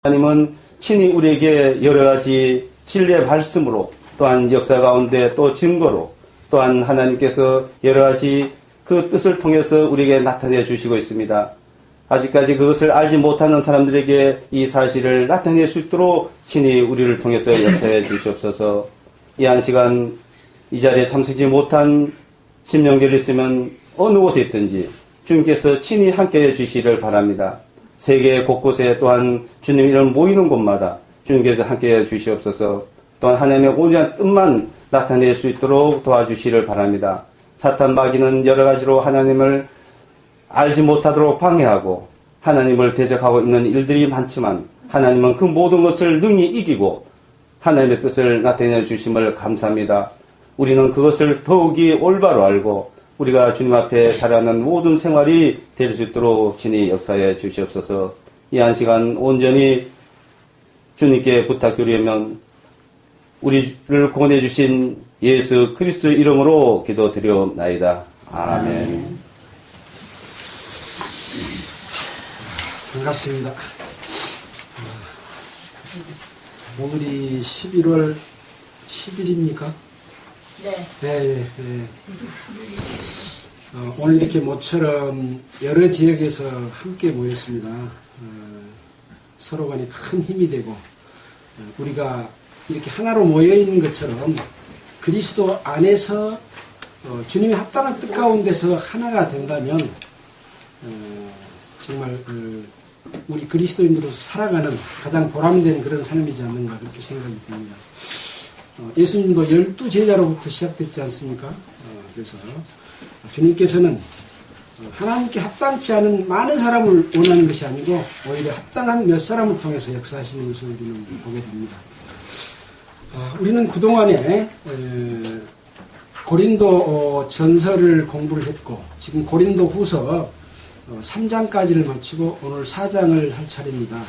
하나님은 친히 우리에게 여러 가지 진리의 말씀으로 또한 역사 가운데 또 증거로 또한 하나님께서 여러 가지 그 뜻을 통해서 우리에게 나타내 주시고 있습니다. 아직까지 그것을 알지 못하는 사람들에게 이 사실을 나타낼 수 있도록 친히 우리를 통해서 역사해 주시옵소서. 이 한 시간 이 자리에 참석하지 못한 심령들이 있으면 어느 곳에 있든지 주님께서 친히 함께해 주시기를 바랍니다. 세계 곳곳에 또한 주님 이름 모이는 곳마다 주님께서 함께해 주시옵소서. 또한 하나님의 온전한 뜻만 나타낼 수 있도록 도와주시기를 바랍니다. 사탄 마귀는 여러 가지로 하나님을 알지 못하도록 방해하고 하나님을 대적하고 있는 일들이 많지만 하나님은 그 모든 것을 능히 이기고 하나님의 뜻을 나타내 주심을 감사합니다. 우리는 그것을 더욱이 올바로 알고 우리가 주님 앞에 살아가는 모든 생활이 될 수 있도록 친히 역사해 주시옵소서. 이 한 시간 온전히 주님께 부탁드리면 우리를 구원해 주신 예수 그리스도의 이름으로 기도드리옵나이다. 아멘. 반갑습니다. 오늘이 11월 10일입니까? 네. 오늘 이렇게 모처럼 여러 지역에서 함께 모였습니다. 서로 간에 큰 힘이 되고 우리가 이렇게 하나로 모여있는 것처럼 그리스도 안에서 주님의 합당한 뜻 가운데서 하나가 된다면 정말 우리 그리스도인으로서 살아가는 가장 보람된 그런 삶이지 않는가 그렇게 생각이 듭니다. 예수님도 12제자로부터 시작됐지 않습니까? 그래서 주님께서는 하나님께 합당치 않은 많은 사람을 원하는 것이 아니고 오히려 합당한 몇 사람을 통해서 역사하시는 것을 우리는 보게 됩니다. 우리는 그동안에 고린도 전서를 공부를 했고 지금 고린도 후서 3장까지를 마치고 오늘 4장을 할 차례입니다.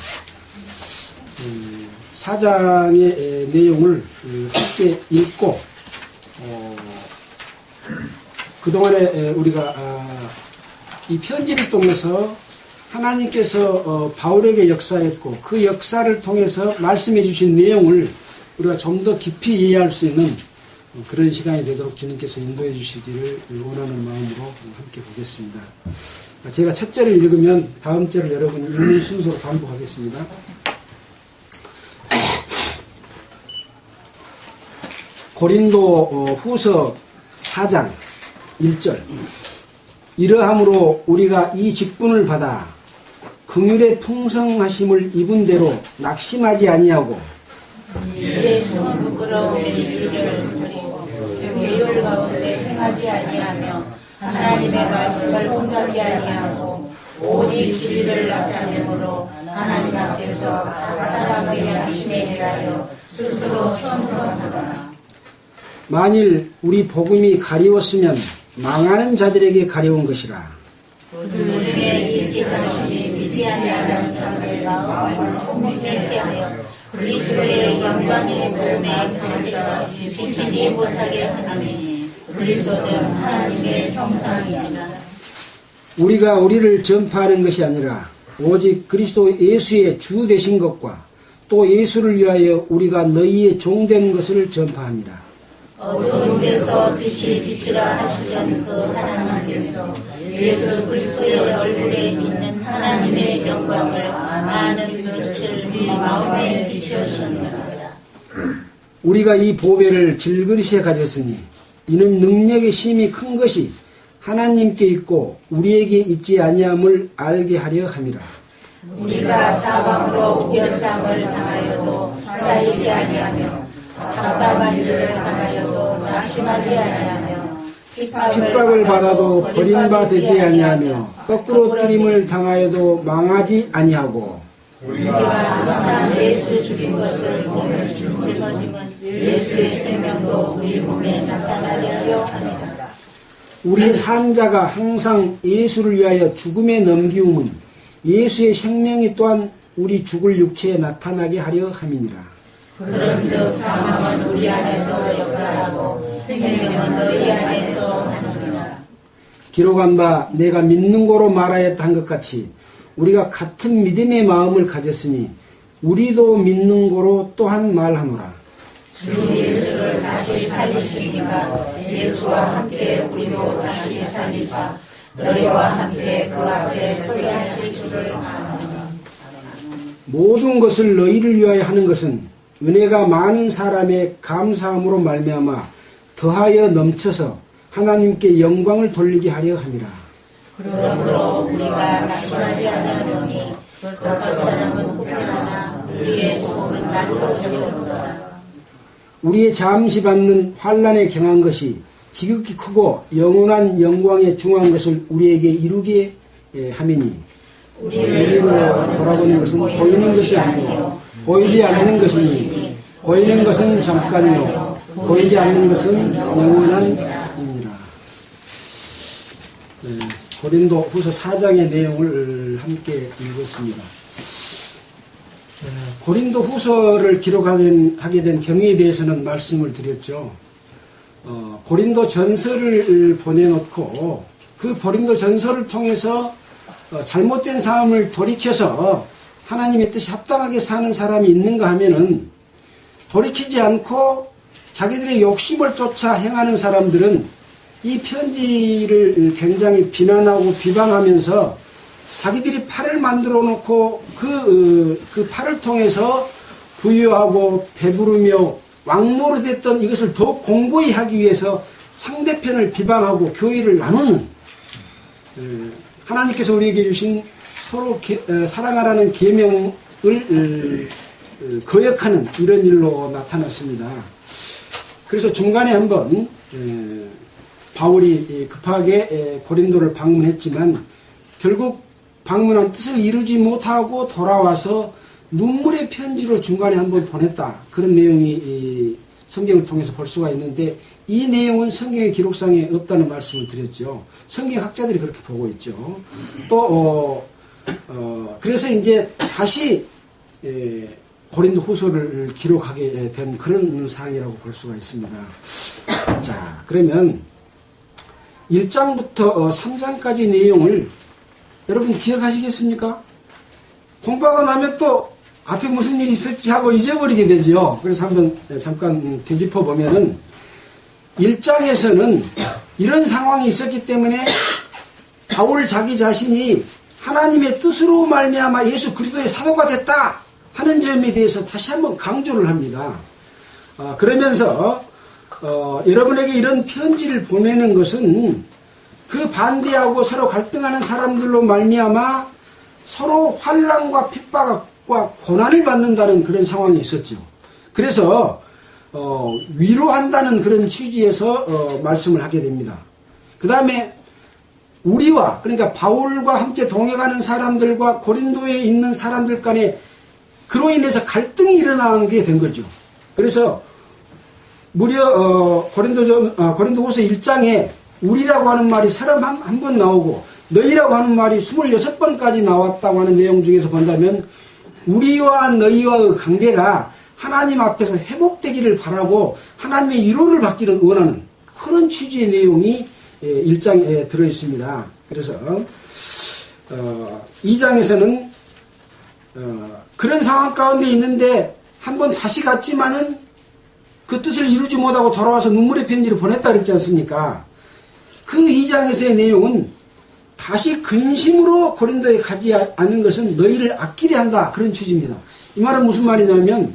4장의 내용을 함께 읽고 그동안에 우리가 이 편지를 통해서 하나님께서 바울에게 역사했고 그 역사를 통해서 말씀해 주신 내용을 우리가 좀 더 깊이 이해할 수 있는 그런 시간이 되도록 주님께서 인도해 주시기를 원하는 마음으로 함께 보겠습니다. 제가 첫 절을 읽으면 다음 절을 여러분이 읽는 순서로 반복하겠습니다. 고린도 후서 4장 1절 이러함으로 우리가 이 직분을 받아 긍휼의 풍성하심을 입은 대로 낙심하지 아니하고 일의 숨은 부끄러움이 이르를 부리고 계율 가운데 행하지 아니하며 하나님의 말씀을 본받지 아니하고 오직 진리를 나타내므로 하나님 앞에서 각 사람의 양심에 대하여 스스로 청구하노라. 만일 우리 복음이 가리웠으면 망하는 자들에게 가려운 것이라. 그중에 이 세상심이 믿지 아니하는 자들의 마음을 혼미케 하여 그리스도의 영광의 복음의 가지가 비치지 못하게 하나니 그리스도는 하나님의 형상이니라. 우리가 우리를 전파하는 것이 아니라 오직 그리스도 예수의 주 되신 것과 또 예수를 위하여 우리가 너희의 종된 것을 전파합니다. 어두운 데서 빛이 비치라 하시던 그 하나님께서 예수 그리스도의 얼굴에 있는 하나님의 영광을 많은 빛을 우리 마음에 비추셨느니라. 우리가 이 보배를 질그릇에 가졌으니 이는 능력의 힘이 큰 것이 하나님께 있고 우리에게 있지 아니함을 알게 하려 함이라. 우리가 사방으로 우겨쌈을 당하여도 쌓이지 아니하며 답답한 일을 당하여도 낙심하지 아니하며 핍박을 받아도 버림받지 아니하며 거꾸로 뜨림을 당하여도 망하지 아니하고 우리가 항상 예수 죽인 것을 보면 짊어짐은 예수의 생명도 우리 몸에 나타나게 하려 합니다. 우리 산자가 항상 예수를 위하여 죽음에 넘기움은 예수의 생명이 또한 우리 죽을 육체에 나타나게 하려 함이니라. 그런즉 사망은 우리 안에서 역사하고 생명은 너희 안에서 하느니라. 기록한 바 내가 믿는 거로 말하였다 한 것 같이 우리가 같은 믿음의 마음을 가졌으니 우리도 믿는 고로 또한 말하노라. 주 예수를 다시 살리시니까 예수와 함께 우리도 다시 살리사 너희와 함께 그 앞에 서게 하실 줄을 아노라. 모든 것을 너희를 위하여 하는 것은 은혜가 많은 사람의 감사함으로 말미암아 더하여 넘쳐서 하나님께 영광을 돌리게 하려 함이라. 그러므로 우리가 낙심하지 않으려니 겉사람은 혹여나 우리의 속은 날로지어도다. 우리의 잠시 받는 환난에 경한 것이 지극히 크고 영원한 영광에 중한 것을 우리에게 이루게 하매니 우리를 돌아보는 것은 보이는 것이 아니요 보이지 않는 것이니 보이는 것은 잠깐이요 보이지 않는 것은 영원한 입니다. 고린도 후서 4장의 내용을 함께 읽었습니다. 고린도 후서를 기록하게 된 경위에 대해서는 말씀을 드렸죠. 고린도 전서를 보내놓고 그 고린도 전서를 통해서 잘못된 삶을 돌이켜서 하나님의 뜻이 합당하게 사는 사람이 있는가 하면은 돌이키지 않고 자기들의 욕심을 쫓아 행하는 사람들은 이 편지를 굉장히 비난하고 비방하면서 자기들이 팔을 만들어 놓고 그 팔을 통해서 부유하고 배부르며 왕노릇했던 이것을 더욱 공고히 하기 위해서 상대편을 비방하고 교회를 나누는 하나님께서 우리에게 주신 서로 사랑하라는 계명을 거역하는 이런 일로 나타났습니다. 그래서 중간에 한번 바울이 급하게 고린도를 방문했지만 결국 방문한 뜻을 이루지 못하고 돌아와서 눈물의 편지로 중간에 한번 보냈다. 그런 내용이 성경을 통해서 볼 수가 있는데 이 내용은 성경의 기록상에 없다는 말씀을 드렸죠. 성경학자들이 그렇게 보고 있죠. 또 그래서 이제 다시 고린도 후서를 기록하게 된 그런 상황이라고 볼 수가 있습니다. 자, 그러면 1장부터 3장까지 내용을 여러분 기억하시겠습니까? 공부하고 나면 또 앞에 무슨 일이 있었지 하고 잊어버리게 되죠. 그래서 한번 잠깐 되짚어 보면은 1장에서는 이런 상황이 있었기 때문에 바울 자기 자신이 하나님의 뜻으로 말미암아 예수 그리스도의 사도가 됐다 하는 점에 대해서 다시 한번 강조를 합니다. 그러면서 여러분에게 이런 편지를 보내는 것은 그 반대하고 서로 갈등하는 사람들로 말미암아 서로 환난과 핍박과 고난을 받는다는 그런 상황이 있었죠. 그래서 위로한다는 그런 취지에서 말씀을 하게 됩니다. 그 다음에 우리와 그러니까 바울과 함께 동행하는 사람들과 고린도에 있는 사람들 간에 그로 인해서 갈등이 일어나게 된 거죠. 그래서 무려 고린도후서 1장에 우리라고 하는 말이 31번 나오고 너희라고 하는 말이 26번까지 나왔다고 하는 내용 중에서 본다면 우리와 너희와의 관계가 하나님 앞에서 회복되기를 바라고 하나님의 위로를 받기를 원하는 그런 취지의 내용이 1장에 들어있습니다. 그래서 2장에서는 그런 상황 가운데 있는데 한번 다시 갔지만은 그 뜻을 이루지 못하고 돌아와서 눈물의 편지를 보냈다 그랬지 않습니까? 그 2장에서의 내용은 다시 근심으로 고린도에 가지 않는 것은 너희를 아끼려 한다. 그런 취지입니다. 이 말은 무슨 말이냐면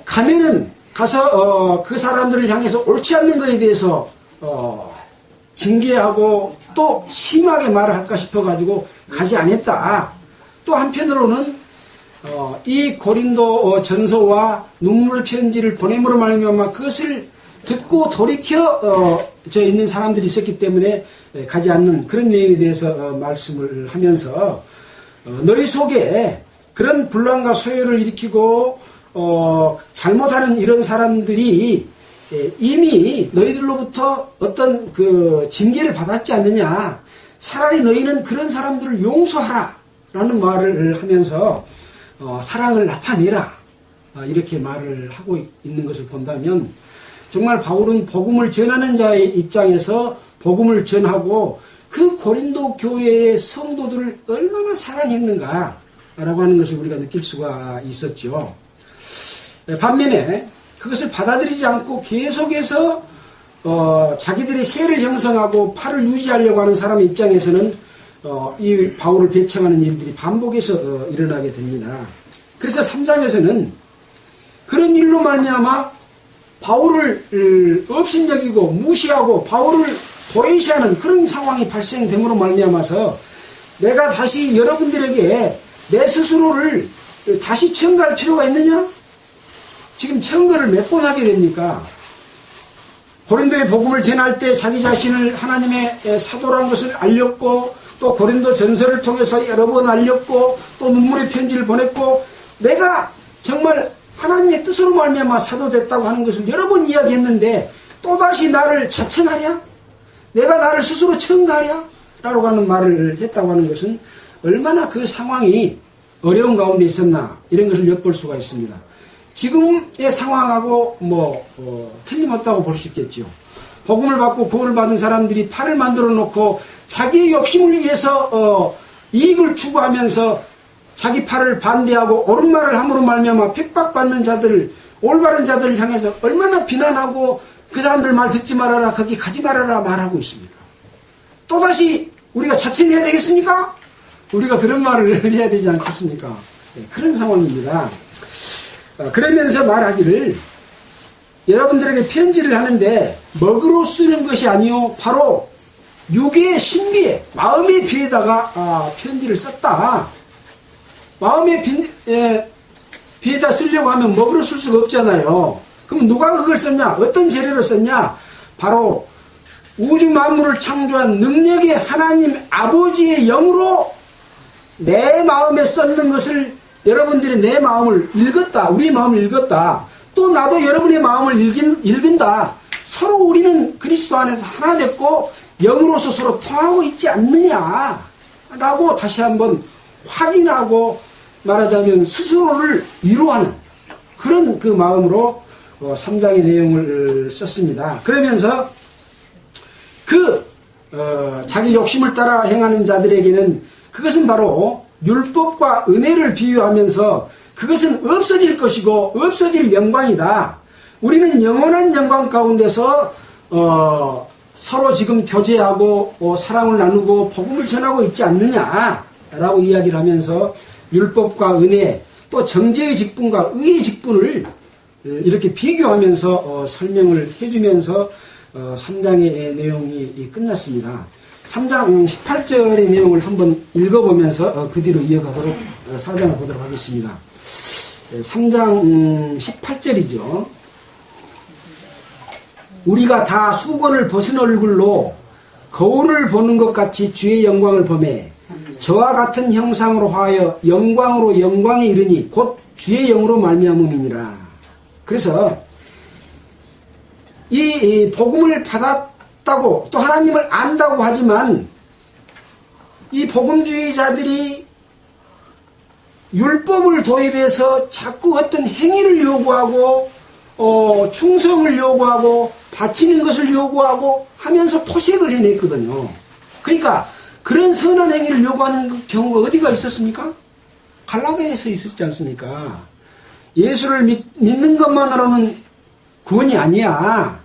가면은 가서 그 사람들을 향해서 옳지 않는 것에 대해서 징계하고 또 심하게 말을 할까 싶어가지고 가지 않았다. 또 한편으로는 이 고린도 전서와 눈물 편지를 보냄으로 말미암아 그것을 듣고 돌이켜 있는 사람들이 있었기 때문에 가지 않는 그런 내용에 대해서 말씀을 하면서 너희 속에 그런 분란과 소요를 일으키고 잘못하는 이런 사람들이 이미 너희들로부터 어떤 그 징계를 받았지 않느냐. 차라리 너희는 그런 사람들을 용서하라 라는 말을 하면서 사랑을 나타내라 이렇게 말을 하고 있는 것을 본다면 정말 바울은 복음을 전하는 자의 입장에서 복음을 전하고 그 고린도 교회의 성도들을 얼마나 사랑했는가 라고 하는 것을 우리가 느낄 수가 있었죠. 반면에 그것을 받아들이지 않고 계속해서 자기들의 세를 형성하고 팔을 유지하려고 하는 사람 입장에서는 이 바울을 배척하는 일들이 반복해서 일어나게 됩니다. 그래서 3장에서는 그런 일로 말미암아 바울을 업신여기고 무시하고 바울을 도외시하는 그런 상황이 발생됨으로 말미암아서 내가 다시 여러분들에게 내 스스로를 다시 청구할 필요가 있느냐? 지금 청구를 몇 번 하게 됩니까? 고린도의 복음을 전할 때 자기 자신을 하나님의 사도라는 것을 알렸고, 또 고린도 전서를 통해서 여러 번 알렸고, 또 눈물의 편지를 보냈고, 내가 정말 하나님의 뜻으로 말미암아 사도 됐다고 하는 것을 여러 번 이야기했는데 또다시 나를 자천하랴? 내가 나를 스스로 청구하랴? 라고 하는 말을 했다고 하는 것은 얼마나 그 상황이 어려운 가운데 있었나, 이런 것을 엿볼 수가 있습니다. 지금의 상황하고 틀림없다고 볼 수 있겠죠. 복음을 받고 구원을 받은 사람들이 팔을 만들어 놓고 자기의 욕심을 위해서 이익을 추구하면서 자기 팔을 반대하고 옳은 말을 함으로 말미암아 핍박받는 자들을, 올바른 자들을 향해서 얼마나 비난하고 그 사람들 말 듣지 말아라, 거기 가지 말아라 말하고 있습니까? 또다시 우리가 자천해야 되겠습니까? 우리가 그런 말을 해야 되지 않겠습니까? 네, 그런 상황입니다. 그러면서 말하기를, 여러분들에게 편지를 하는데 먹으로 쓰는 것이 아니요 바로 육의 신비에, 마음의 비에다가 편지를 썼다. 마음의 비에다 쓰려고 하면 먹으로 쓸 수가 없잖아요. 그럼 누가 그걸 썼냐? 어떤 재료로 썼냐? 바로 우주 만물을 창조한 능력의 하나님 아버지의 영으로 내 마음에 썼는 것을 여러분들이 내 마음을 읽었다. 우리의 마음을 읽었다. 또 나도 여러분의 마음을 읽은다. 서로 우리는 그리스도 안에서 하나 됐고 영으로서 서로 통하고 있지 않느냐 라고 다시 한번 확인하고, 말하자면 스스로를 위로하는 그런 그 마음으로 3장의 내용을 썼습니다. 그러면서 자기 욕심을 따라 행하는 자들에게는 그것은 바로 율법과 은혜를 비유하면서 그것은 없어질 것이고 없어질 영광이다. 우리는 영원한 영광 가운데서 서로 지금 교제하고 사랑을 나누고 복음을 전하고 있지 않느냐라고 이야기를 하면서 율법과 은혜, 또 정죄의 직분과 의의 직분을 이렇게 비교하면서 설명을 해주면서 3장의 내용이 끝났습니다. 3장 18절의 내용을 한번 읽어보면서 그 뒤로 이어가도록 4장을 보도록 하겠습니다. 3장 18절이죠. 우리가 다 수건을 벗은 얼굴로 거울을 보는 것 같이 주의 영광을 보매 저와 같은 형상으로 하여 영광으로 영광에 이르니 곧 주의 영으로 말미암음이니라. 그래서 이 복음을 받았다고 또 하나님을 안다고 하지만 이 복음주의자들이 율법을 도입해서 자꾸 어떤 행위를 요구하고 충성을 요구하고 바치는 것을 요구하고 하면서 토색을 해냈거든요. 그러니까 그런 선한 행위를 요구하는 경우가 어디가 있었습니까? 갈라디아에서 있었지 않습니까? 예수를 믿는 것만으로는 구원이 아니야.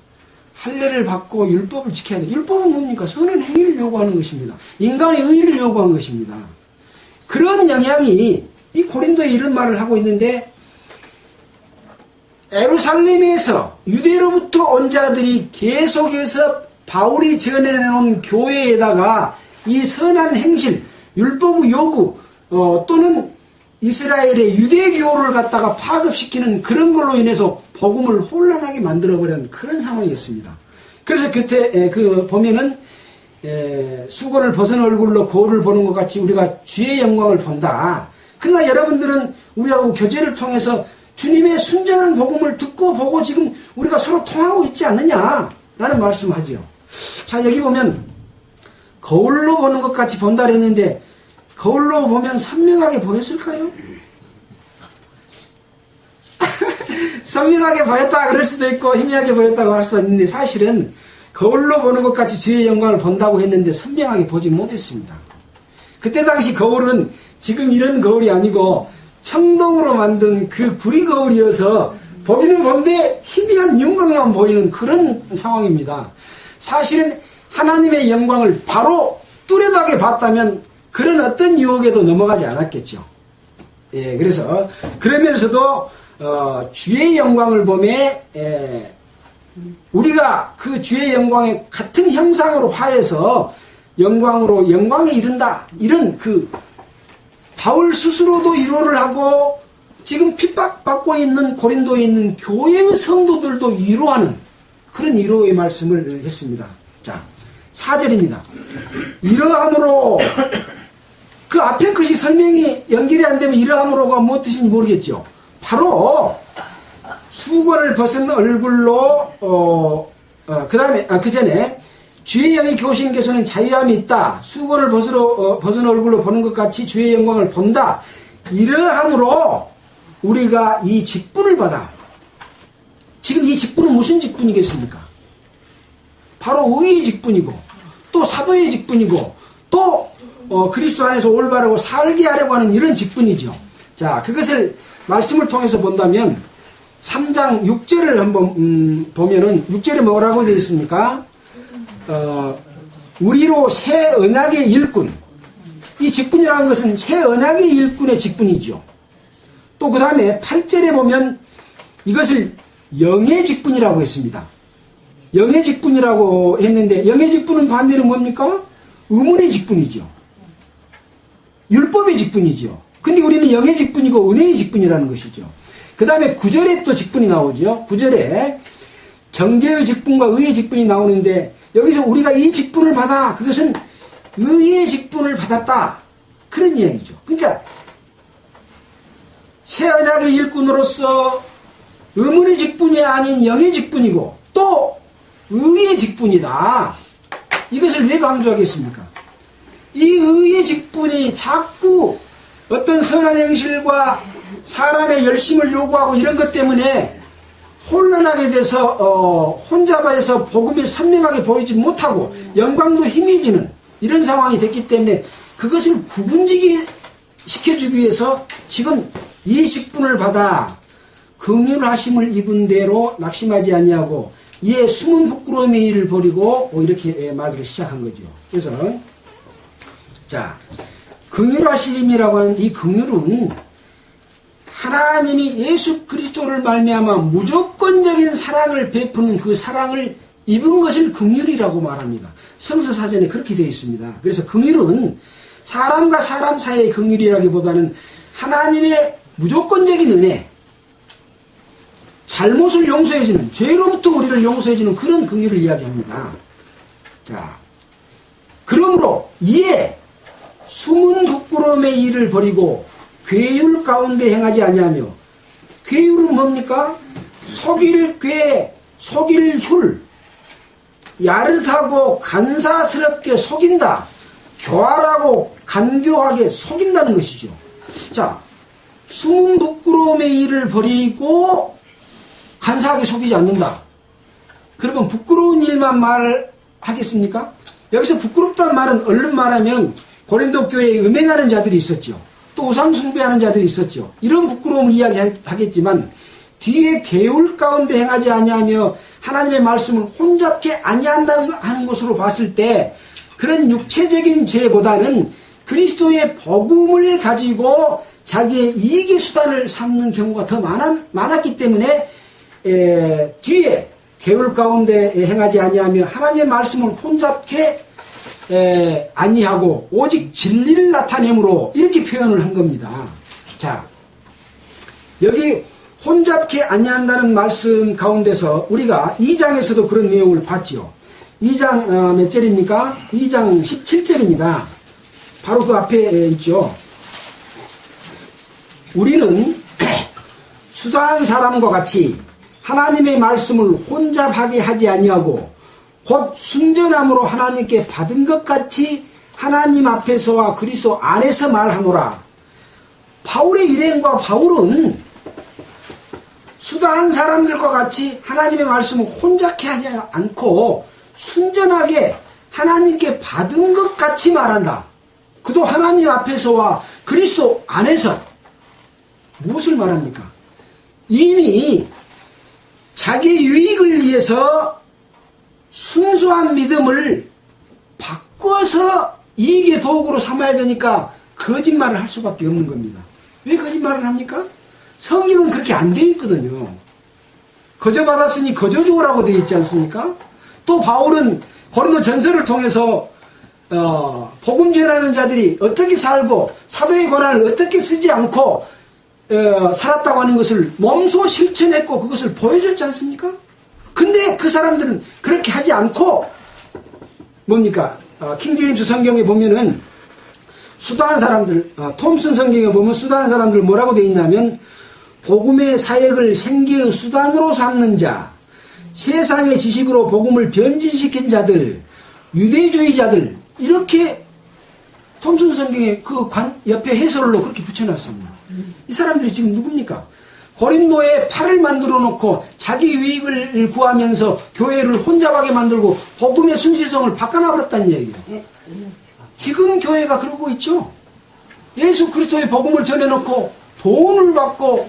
할례를 받고 율법을 지켜야 돼. 율법은 뭡니까? 선한 행위를 요구하는 것입니다. 인간의 의의를 요구한 것입니다. 그런 영향이 이 고린도에 이런 말을 하고 있는데, 예루살렘에서 유대로부터 온 자들이 계속해서 바울이 전해놓은 교회에다가 이 선한 행실, 율법의 요구 또는 이스라엘의 유대교를 갖다가 파급시키는 그런 걸로 인해서 복음을 혼란하게 만들어버린 그런 상황이었습니다. 그래서 그때 보면은 수건을 벗은 얼굴로 거울을 보는 것 같이 우리가 주의 영광을 본다. 그러나 여러분들은 우리하고 교제를 통해서 주님의 순전한 복음을 듣고 보고 지금 우리가 서로 통하고 있지 않느냐라는 말씀하죠. 자, 여기 보면 거울로 보는 것 같이 본다 그랬는데 거울로 보면 선명하게 보였을까요? 선명하게 보였다 그럴 수도 있고 희미하게 보였다고 할 수도 있는데, 사실은 거울로 보는 것 같이 주의 영광을 본다고 했는데 선명하게 보지 못했습니다. 그때 당시 거울은 지금 이런 거울이 아니고 청동으로 만든 그 구리 거울이어서 보기는 본데 희미한 윤곽만 보이는 그런 상황입니다. 사실은 하나님의 영광을 바로 뚜렷하게 봤다면 그런 어떤 유혹에도 넘어가지 않았겠죠. 예, 그래서 그러면서도 주의 영광을 보매 우리가 그 주의 영광의 같은 형상으로 화해서 영광으로 영광에 이른다. 이런 그 바울 스스로도 위로를 하고 지금 핍박받고 있는 고린도에 있는 교회의 성도들도 위로하는 그런 위로의 말씀을 했습니다. 자, 4절입니다. 이러함으로 그 앞에 것이 설명이 연결이 안 되면 이러함으로가 무엇 뜻인지 모르겠죠. 바로 수건을 벗은 얼굴로 그 다음에 그 전에 주의 영이 교신 개수는 자유함이 있다. 수건을 벗은 얼굴로 보는 것 같이 주의 영광을 본다. 이러함으로 우리가 이 직분을 받아. 지금 이 직분은 무슨 직분이겠습니까? 바로 의의 직분이고 또 사도의 직분이고 또 그리스도 안에서 올바르고 살게 하려고 하는 이런 직분이죠. 자, 그것을 말씀을 통해서 본다면 3장 6절을 한번 보면은 6절에 뭐라고 되어 있습니까? 우리로 새 언약의 일꾼. 이 직분이라는 것은 새 언약의 일꾼의 직분이죠. 또 그 다음에 8절에 보면 이것을 영의 직분이라고 했습니다. 영의 직분이라고 했는데 영의 직분은 반대로 뭡니까? 의문의 직분이죠. 율법의 직분이죠. 근데 우리는 영의 직분이고 은혜의 직분이라는 것이죠. 그 다음에 9절에 또 직분이 나오죠. 9절에 정죄의 직분과 의의 직분이 나오는데 여기서 우리가 이 직분을 받아 그것은 의의 직분을 받았다. 그런 이야기죠. 그러니까 새 언약의 일꾼으로서 의문의 직분이 아닌 영의 직분이고 또 의의 직분이다. 이것을 왜 강조하겠습니까? 이 의의 직분이 자꾸 어떤 선한 행실과 사람의 열심을 요구하고 이런 것 때문에 혼란하게 돼서 혼잡해서 복음이 선명하게 보이지 못하고 영광도 희미해지는 이런 상황이 됐기 때문에 그것을 구분지게 시켜주기 위해서 지금 이 직분을 받아 긍휼하심을 입은 대로 낙심하지 아니하고 이에 숨은 부끄러움의 일을 버리고 이렇게 말을 시작한 거죠. 그래서 자, 긍휼하심이라고 하는 이 긍휼은 하나님이 예수 그리스도를 말미암아 무조건적인 사랑을 베푸는 그 사랑을 입은 것을 긍휼이라고 말합니다. 성서사전에 그렇게 되어 있습니다. 그래서 긍휼은 사람과 사람 사이의 긍휼이라기보다는 하나님의 무조건적인 은혜, 잘못을 용서해주는, 죄로부터 우리를 용서해주는 그런 긍휼을 이야기합니다. 자, 그러므로 이에 숨은 부끄러움의 일을 버리고 괴율 가운데 행하지 아니하며, 괴율은 뭡니까? 속일 괴, 속일 흉, 야릇하고 간사스럽게 속인다. 교활하고 간교하게 속인다는 것이죠. 자, 숨은 부끄러움의 일을 버리고 간사하게 속이지 않는다. 그러면 부끄러운 일만 말하겠습니까? 여기서 부끄럽다는 말은 얼른 말하면 고린도 교회에 음행하는 자들이 있었죠. 또 우상 숭배하는 자들이 있었죠. 이런 부끄러움을 이야기하겠지만 뒤에 계율 가운데 행하지 아니하며 하나님의 말씀을 혼잡게 아니한다는 하는 것으로 봤을 때 그런 육체적인 죄보다는 그리스도의 복음을 가지고 자기의 이익의 수단을 삼는 경우가 더 많았기 때문에 뒤에 계율 가운데 행하지 아니하며 하나님의 말씀을 혼잡게 아니하고 오직 진리를 나타내므로 이렇게 표현을 한 겁니다. 자, 여기 혼잡게 아니한다는 말씀 가운데서 우리가 2장에서도 그런 내용을 봤죠. 2장 몇 절입니까? 2장 17절입니다. 바로 그 앞에 있죠. 우리는 수다한 사람과 같이 하나님의 말씀을 혼잡하게 하지 아니하고 곧 순전함으로 하나님께 받은 것 같이 하나님 앞에서와 그리스도 안에서 말하노라. 바울의 일행과 바울은 수다한 사람들과 같이 하나님의 말씀을 혼잡게 하지 않고 순전하게 하나님께 받은 것 같이 말한다. 그도 하나님 앞에서와 그리스도 안에서 무엇을 말합니까? 이미 자기 유익을 위해서 순수한 믿음을 바꿔서 이익의 도구로 삼아야 되니까 거짓말을 할 수밖에 없는 겁니다. 왜 거짓말을 합니까? 성경은 그렇게 안 되어 있거든요. 거저 받았으니 거저 주오라고 되어 있지 않습니까? 또 바울은 고린도 전서를 통해서 복음 전하는 자들이 어떻게 살고 사도의 권한을 어떻게 쓰지 않고 살았다고 하는 것을 몸소 실천했고 그것을 보여줬지 않습니까? 근데 그 사람들은 그렇게 하지 않고 뭡니까? 킹제임스 성경에 보면은 수다한 사람들, 톰슨 성경에 보면 수다한 사람들 뭐라고 되어 있냐면 복음의 사역을 생계의 수단으로 삼는 자, 세상의 지식으로 복음을 변질시킨 자들, 유대주의자들 이렇게 톰슨 성경에 그 옆에 해설로 그렇게 붙여놨습니다. 이 사람들이 지금 누굽니까? 고린도에 팔을 만들어 놓고 자기 유익을 구하면서 교회를 혼잡하게 만들고 복음의 순시성을 바꿔놔버렸다는 얘기예요. 지금 교회가 그러고 있죠. 예수 그리스도의 복음을 전해놓고 돈을 받고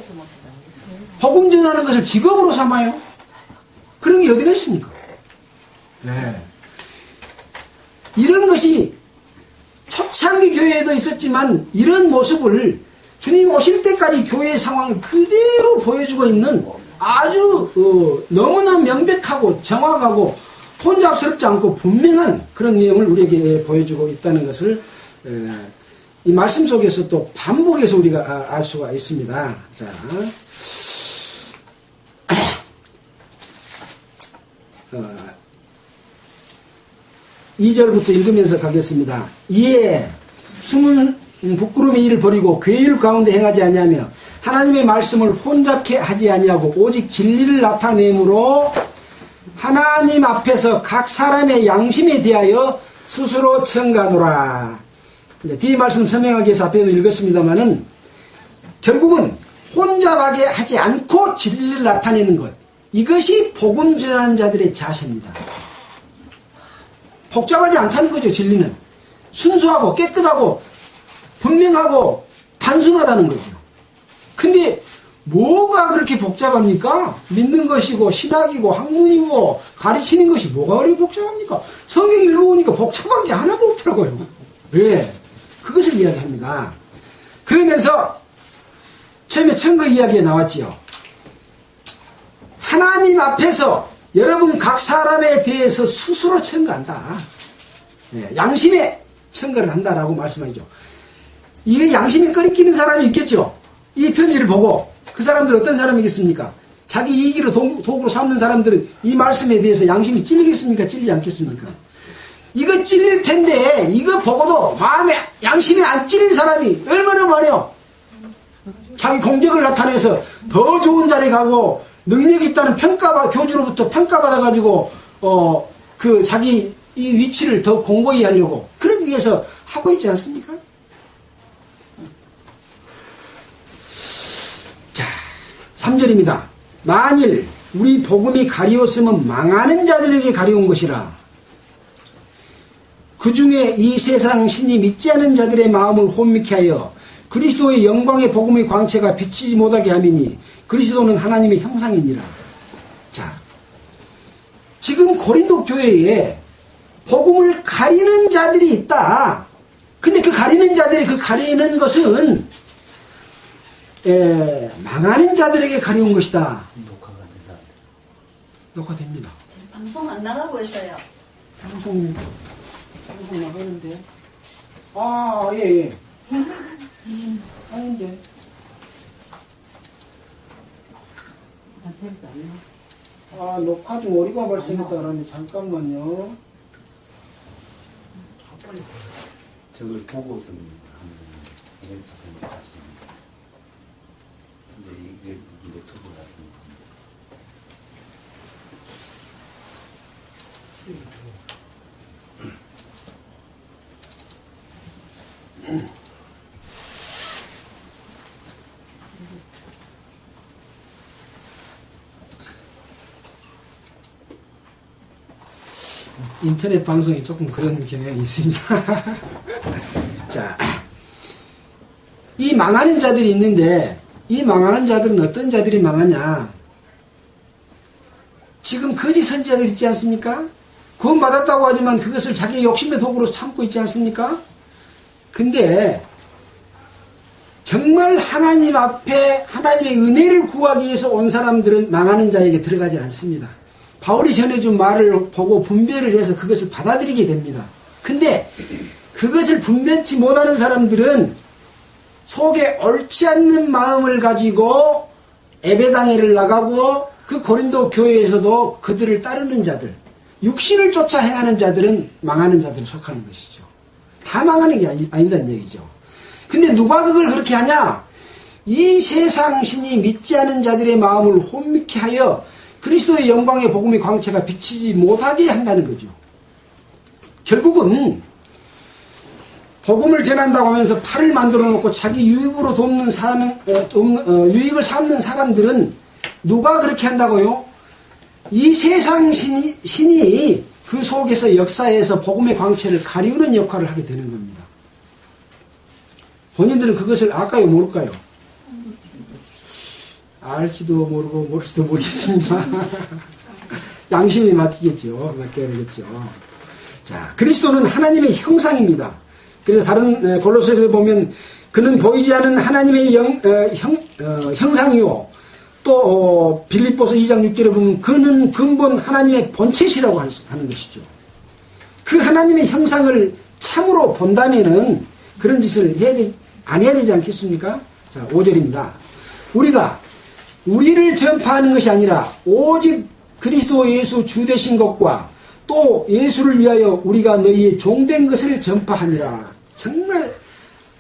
복음 전하는 것을 직업으로 삼아요. 그런 게 어디가 있습니까? 네. 이런 것이 초창기 교회에도 있었지만 이런 모습을 주님 오실 때까지 교회의 상황을 그대로 보여주고 있는 아주 너무나 명백하고 정확하고 혼잡스럽지 않고 분명한 그런 내용을 우리에게 보여주고 있다는 것을 이 말씀 속에서 또 반복해서 우리가 알 수가 있습니다. 자, 2절부터 읽으면서 가겠습니다. 이에 숨은 부끄러움의 일을 버리고 괴율 가운데 행하지 아니하며 하나님의 말씀을 혼잡케 하지 아니하고 오직 진리를 나타내므로 하나님 앞에서 각 사람의 양심에 대하여 스스로 청가노라. 뒤에 말씀 설명하기 위해서 앞에도 읽었습니다만은 결국은 혼잡하게 하지 않고 진리를 나타내는 것, 이것이 복음 전하는 자들의 자세입니다. 복잡하지 않다는 거죠. 진리는 순수하고 깨끗하고 분명하고 단순하다는 거죠. 근데 뭐가 그렇게 복잡합니까? 믿는 것이고 신학이고 학문이고 가르치는 것이 뭐가 그렇게 복잡합니까? 성경 읽어보니까 복잡한 게 하나도 없더라고요. 왜? 그것을 이야기합니다. 그러면서 처음에 청거 이야기에 나왔지요. 하나님 앞에서 여러분 각 사람에 대해서 스스로 청거한다. 양심에 청거를 한다라고 말씀하시죠. 이게 양심에 끓이끼는 사람이 있겠죠. 이 편지를 보고 그 사람들 어떤 사람이겠습니까? 자기 이익으로 도구로 삼는 사람들은 이 말씀에 대해서 양심이 찔리겠습니까? 찔리지 않겠습니까? 이거 찔릴 텐데 이거 보고도 마음에 양심이 안 찔린 사람이 얼마나 많아요. 자기 공적을 나타내서 더 좋은 자리에 가고 능력이 있다는 교주로부터 평가받아가지고 그 자기 이 위치를 더 공고히 하려고 그러기 위해서 하고 있지 않습니까? 자, 3절입니다. 만일 우리 복음이 가리웠으면 망하는 자들에게 가리운 것이라. 그 중에 이 세상 신이 믿지 않은 자들의 마음을 혼미케 하여 그리스도의 영광의 복음의 광채가 비치지 못하게 함이니 그리스도는 하나님의 형상이니라. 자, 지금 고린도 교회에 복음을 가리는 자들이 있다. 근데 그 가리는 자들이 그 가리는 것은 망하는 자들에게 가려운 것이다. 녹화됩니다. 방송 안 나가고 있어요. 방송 나가는데. 아, 예. 아닌데. 아, 녹화 중 오류가 발생했다 그러는데 잠깐만요. 저걸 보고서 하는 근데 이게 노트북 같은 거. 인터넷 방송이 조금 그런 경향이 있습니다. 자, 이 망하는 자들이 있는데 이 망하는 자들은 어떤 자들이 망하냐? 지금 거짓 선지자들 있지 않습니까? 구원받았다고 하지만 그것을 자기 욕심의 도구로 삼고 있지 않습니까? 근데 정말 하나님 앞에 하나님의 은혜를 구하기 위해서 온 사람들은 망하는 자에게 들어가지 않습니다. 바울이 전해준 말을 보고 분별을 해서 그것을 받아들이게 됩니다. 근데 그것을 분별치 못하는 사람들은 속에 옳지 않는 마음을 가지고 예배당회를 나가고 그 고린도 교회에서도 그들을 따르는 자들, 육신을 쫓아 행하는 자들은 망하는 자들에 속하는 것이죠. 다 망하는 게 아니다는 얘기죠. 근데 누가 그걸 그렇게 하냐? 이 세상 신이 믿지 않은 자들의 마음을 혼미케 하여 그리스도의 영광의 복음의 광채가 비치지 못하게 한다는 거죠. 결국은 복음을 전한다고 하면서 팔을 만들어 놓고 자기 유익으로 유익을 삼는 사람들은 누가 그렇게 한다고요? 이 세상 신이 그 속에서 역사에서 복음의 광채를 가리우는 역할을 하게 되는 겁니다. 본인들은 그것을 알까요? 모를까요? 알지도 모르고 모를지도 모르겠습니다. 양심이 맡겨야 되겠죠. 자, 그리스도는 하나님의 형상입니다. 그래서 다른 골로새서에 보면 그는 보이지 않은 하나님의 형상이요. 또 빌립보서 2장 6절에 보면 그는 근본 하나님의 본체시라고 하는 것이죠. 그 하나님의 형상을 참으로 본다면은 그런 짓을 안 해야 되지 않겠습니까? 자, 5절입니다. 우리가 우리를 전파하는 것이 아니라 오직 그리스도 예수 주 되신 것과 또 예수를 위하여 우리가 너희의 종된 것을 전파하니라. 정말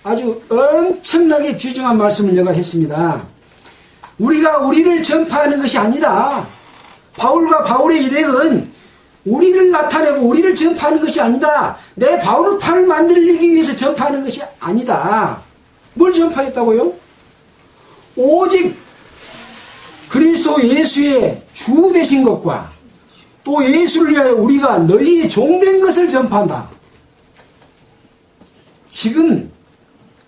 아주 엄청나게 귀중한 말씀을 내가 했습니다. 우리가 우리를 전파하는 것이 아니다. 바울과 바울의 일행은 우리를 나타내고 우리를 전파하는 것이 아니다. 내 바울팔을 만들기 위해서 전파하는 것이 아니다. 뭘 전파했다고요? 오직 그리스도 예수의 주 되신 것과 또 예수를 위하여 우리가 너희의 종된 것을 전파한다. 지금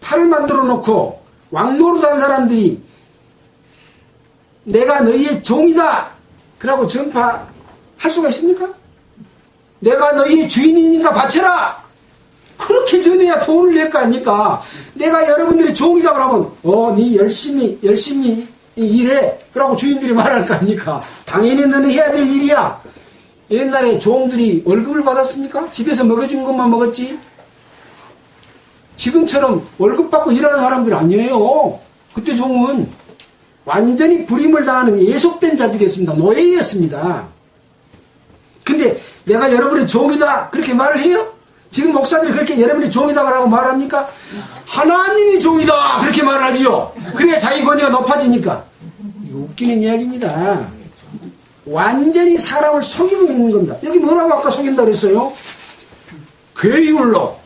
팔을 만들어 놓고 왕노릇한 사람들이 내가 너희의 종이다 그러고 전파할 수가 있습니까? 내가 너희의 주인이니까 바쳐라 그렇게 전해야 돈을 낼 거 아닙니까? 내가 여러분들의 종이다 그러면 네 열심히 일해 그러고 주인들이 말할 거 아닙니까? 당연히 너는 해야 될 일이야. 옛날에 종들이 월급을 받았습니까? 집에서 먹여준 것만 먹었지. 지금처럼 월급 받고 일하는 사람들 아니에요. 그때 종은 완전히 불임을 당하는 예속된 자들이었습니다. 노예였습니다. 근데 내가 여러분의 종이다 그렇게 말을 해요? 지금 목사들이 그렇게 여러분의 종이다 라고 말합니까? 하나님이 종이다 그렇게 말을 하지요. 그래야 자기 권위가 높아지니까. 이거 웃기는 이야기입니다. 완전히 사람을 속이고 있는 겁니다. 여기 뭐라고 아까 속인다고 그랬어요? 괴율로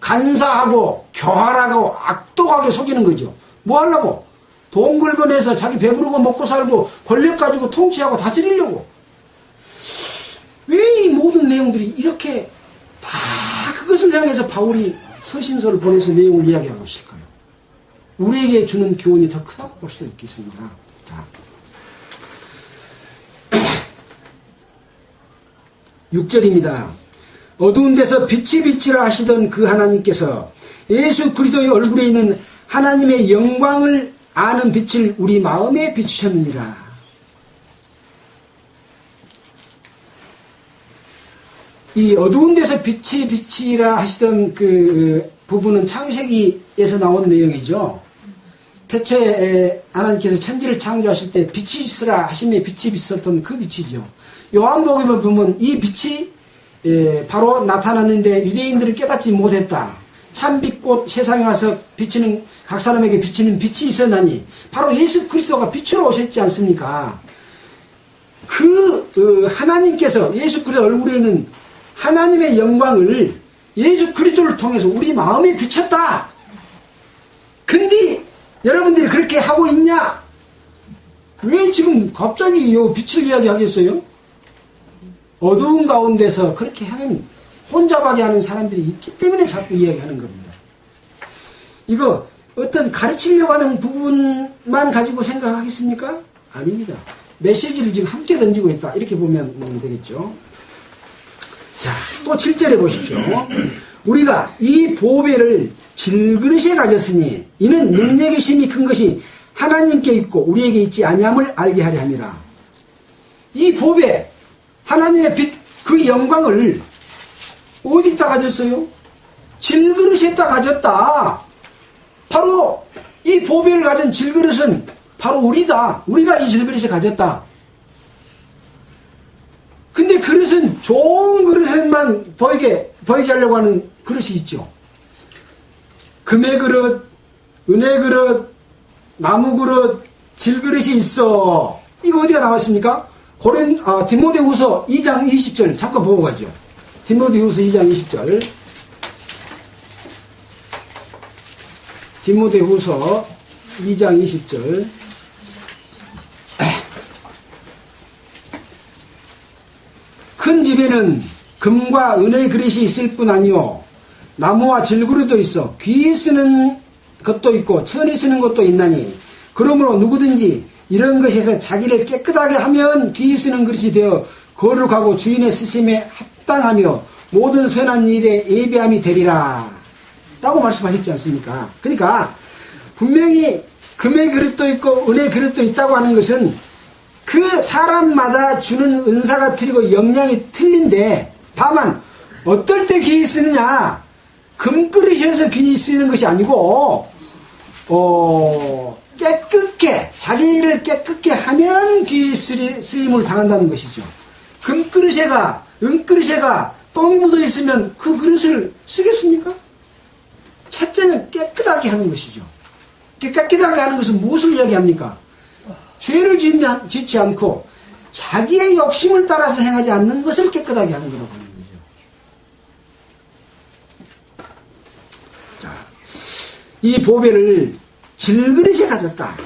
간사하고 교활하고 악독하게 속이는 거죠. 뭐 하려고? 돈 긁어내서 자기 배부르고 먹고 살고 권력 가지고 통치하고 다스리려고. 왜 이 모든 내용들이 이렇게 다 그것을 향해서 바울이 서신서를 보내서 내용을 이야기하고 있을까요? 우리에게 주는 교훈이 더 크다고 볼 수도 있겠습니다. 자, 6절입니다. 어두운 데서 빛이 빛이라 하시던 그 하나님께서 예수 그리스도의 얼굴에 있는 하나님의 영광을 아는 빛을 우리 마음에 비추셨느니라. 이 어두운 데서 빛이 빛이라 하시던 그 부분은 창세기에서 나온 내용이죠. 태초에 하나님께서 천지를 창조하실 때 빛이 있으라 하심에 빛이 있었던 그 빛이죠. 요한복음에 보면 이 빛이 바로 나타났는데 유대인들을 깨닫지 못했다. 참빛꽃 세상에 와서 비치는 각 사람에게 비치는 빛이 있었나니 바로 예수 그리스도가 빛으로 오셨지 않습니까? 하나님께서 예수 그리스도 얼굴에 있는 하나님의 영광을 예수 그리스도를 통해서 우리 마음에 비쳤다. 근데 여러분들이 그렇게 하고 있냐? 왜 지금 갑자기 이 빛을 이야기하겠어요? 어두운 가운데서 그렇게 하는 혼잡하게 하는 사람들이 있기 때문에 자꾸 이야기하는 겁니다. 이거 어떤 가르치려고 하는 부분만 가지고 생각하겠습니까? 아닙니다. 메시지를 지금 함께 던지고 있다. 이렇게 보면 되겠죠. 자, 또 7절에 보십시오. 우리가 이 보배를 질그릇에 가졌으니 이는 능력의 힘이 큰 것이 하나님께 있고 우리에게 있지 아니함을 알게 하려 함이라. 이 보배, 하나님의 빛, 그 영광을 어디다 가졌어요? 질그릇에다 가졌다. 바로 이 보배를 가진 질그릇은 바로 우리다. 우리가 이 질그릇에 가졌다. 근데 그릇은 좋은 그릇만 보이게 하려고 하는 그릇이 있죠. 금의 그릇, 은혜 그릇, 나무 그릇, 질그릇이 있어. 이거 어디가 나왔습니까? 디모데후서 2장 20절 잠깐 보고 가죠. 디모데후서 2장 20절. 디모데후서 2장 20절. 큰 집에는 금과 은의 그릇이 있을 뿐 아니요 나무와 질그릇도 있어 귀에 쓰는 것도 있고 천에 쓰는 것도 있나니 그러므로 누구든지 이런 것에서 자기를 깨끗하게 하면 귀에 쓰는 그릇이 되어 거룩하고 주인의 쓰심에 합당하며 모든 선한 일에 예배함이 되리라 라고 말씀하셨지 않습니까? 그러니까 분명히 금의 그릇도 있고 은의 그릇도 있다고 하는 것은 그 사람마다 주는 은사가 틀리고 역량이 틀린데 다만 어떨 때 귀에 쓰느냐, 금그릇에서 귀에 쓰는 것이 아니고 깨끗게 자기를 깨끗게 하면 귀에 쓰임을 당한다는 것이죠. 금그릇에가 은그릇에가 똥이 묻어 있으면 그 그릇을 쓰겠습니까? 첫째는 깨끗하게 하는 것이죠. 깨끗하게 하는 것은 무엇을 이야기합니까? 죄를 짓지 않고 자기의 욕심을 따라서 행하지 않는 것을 깨끗하게 하는 거라고 하는 거죠. 자, 이 보배를 질그릇에 가졌다.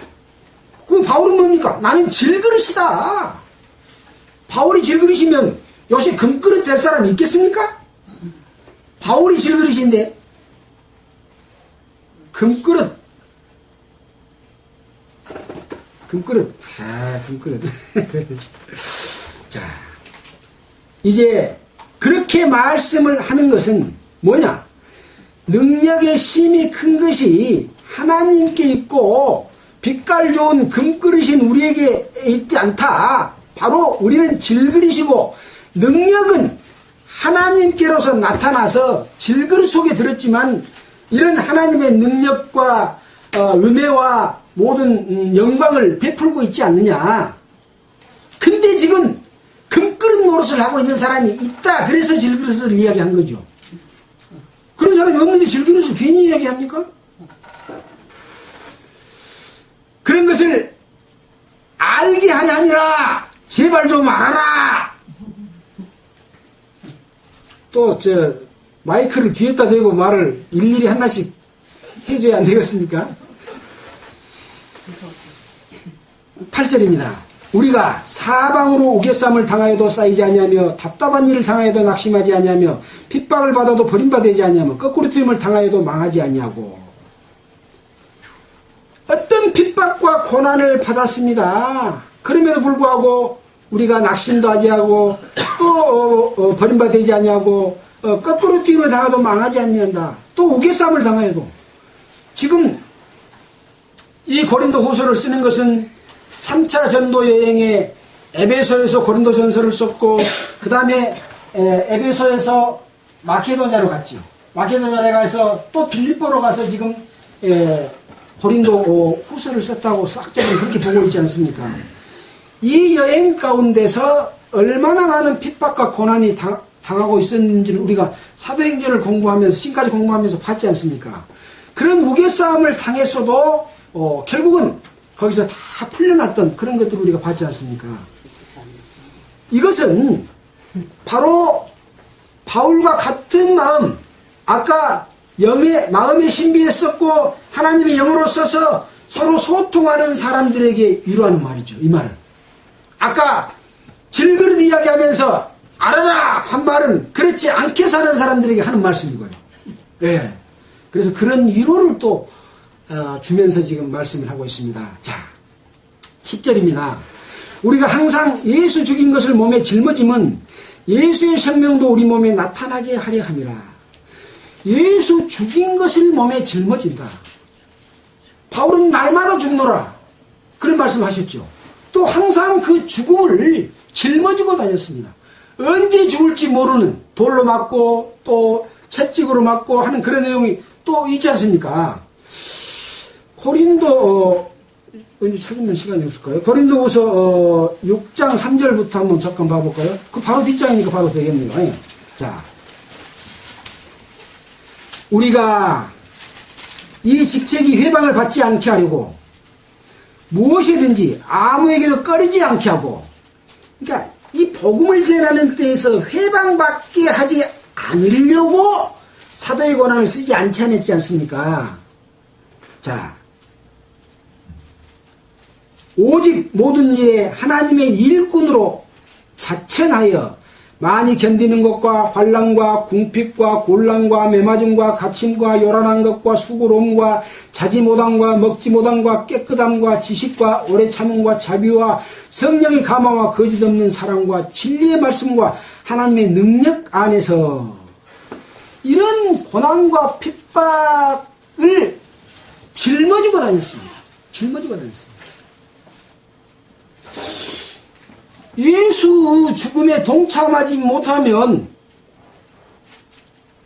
그럼 바울은 뭡니까? 나는 질그릇이다. 바울이 질그릇이면 요새 금그릇 될 사람이 있겠습니까? 바울이 질그릇인데 금그릇. 자, 이제 그렇게 말씀을 하는 것은 뭐냐? 능력의 힘이 큰 것이 하나님께 있고 빛깔 좋은 금그릇인 우리에게 있지 않다. 바로 우리는 질그릇이고 능력은 하나님께로서 나타나서 질그릇 속에 들었지만 이런 하나님의 능력과 은혜와 모든 영광을 베풀고 있지 않느냐. 근데 지금 금그릇 노릇을 하고 있는 사람이 있다. 그래서 질그릇을 이야기한 거죠. 그런 사람이 없는데 질그릇을 괜히 이야기합니까? 그런 것을 알게 하려 함이라. 제발 좀 알아라. 또 마이크를 귀에다 대고 말을 일일이 하나씩 해줘야 안 되겠습니까? 8절입니다. 우리가 사방으로 우겨쌈을 당하여도 쌓이지 아니하며 답답한 일을 당하여도 낙심하지 아니하며 핍박을 받아도 버림받지 아니하며 거꾸로 뛰임을 당하여도 망하지 아니하고. 어떤 핍박과 고난을 받았습니다. 그럼에도 불구하고 우리가 낙심도 하지 하고 또 버림받지 아니하고 거꾸로 뛰임을 당하도 망하지 아니한다. 또 우겨쌈을 당하여도. 지금 이 고린도 후서를 쓰는 것은 3차 전도 여행에 에베소에서 고린도 전서를 썼고 그 다음에 에베소에서 마케도냐로 갔죠. 마케도냐로 가서 또 빌립보로 가서 지금 고린도 후서를 썼다고 싹적은 그렇게 보고 있지 않습니까? 이 여행 가운데서 얼마나 많은 핍박과 고난이 당하고 있었는지는 우리가 사도행전을 공부하면서 지금까지 공부하면서 봤지 않습니까? 그런 우겨싸움을 당했어도 결국은 거기서 다 풀려났던 그런 것들을 우리가 봤지 않습니까? 이것은 바로 바울과 같은 마음, 아까 마음의 신비했었고 하나님의 영으로 써서 서로 소통하는 사람들에게 위로하는 말이죠. 이 말은 아까 질그릇 이야기하면서 알아라 한 말은 그렇지 않게 사는 사람들에게 하는 말씀이고요. 예. 그래서 그런 위로를 또 주면서 지금 말씀을 하고 있습니다. 자, 10절입니다. 우리가 항상 예수 죽인 것을 몸에 짊어짐은 예수의 생명도 우리 몸에 나타나게 하려 함이라. 예수 죽인 것을 몸에 짊어진다. 바울은 날마다 죽노라, 그런 말씀하셨죠. 또 항상 그 죽음을 짊어지고 다녔습니다. 언제 죽을지 모르는, 돌로 맞고 또 채찍으로 맞고 하는 그런 내용이 또 있지 않습니까? 고린도 언제 찾으면 시간이 없을까요? 고린도후서 6장 3절부터 한번 잠깐 봐볼까요? 그 바로 뒷장이니까 바로 되겠네요. 자, 우리가 이 직책이 회방을 받지 않게 하려고 무엇이든지 아무에게도 꺼리지 않게 하고, 그러니까 이 복음을 전하는 때에서 회방받게 하지 않으려고 사도의 권한을 쓰지 않지 않습니까? 자, 오직 모든 일에 하나님의 일꾼으로 자천하여 많이 견디는 것과 환난과 궁핍과 곤란과 매맞음과 갇힘과 요란한 것과 수고로움과 자지 못함과 먹지 못함과 깨끗함과 지식과 오래 참음과 자비와 성령의 감화와 거짓 없는 사랑과 진리의 말씀과 하나님의 능력 안에서 이런 고난과 핍박을 짊어지고 다녔습니다. 짊어지고 다녔습니다. 예수 죽음에 동참하지 못하면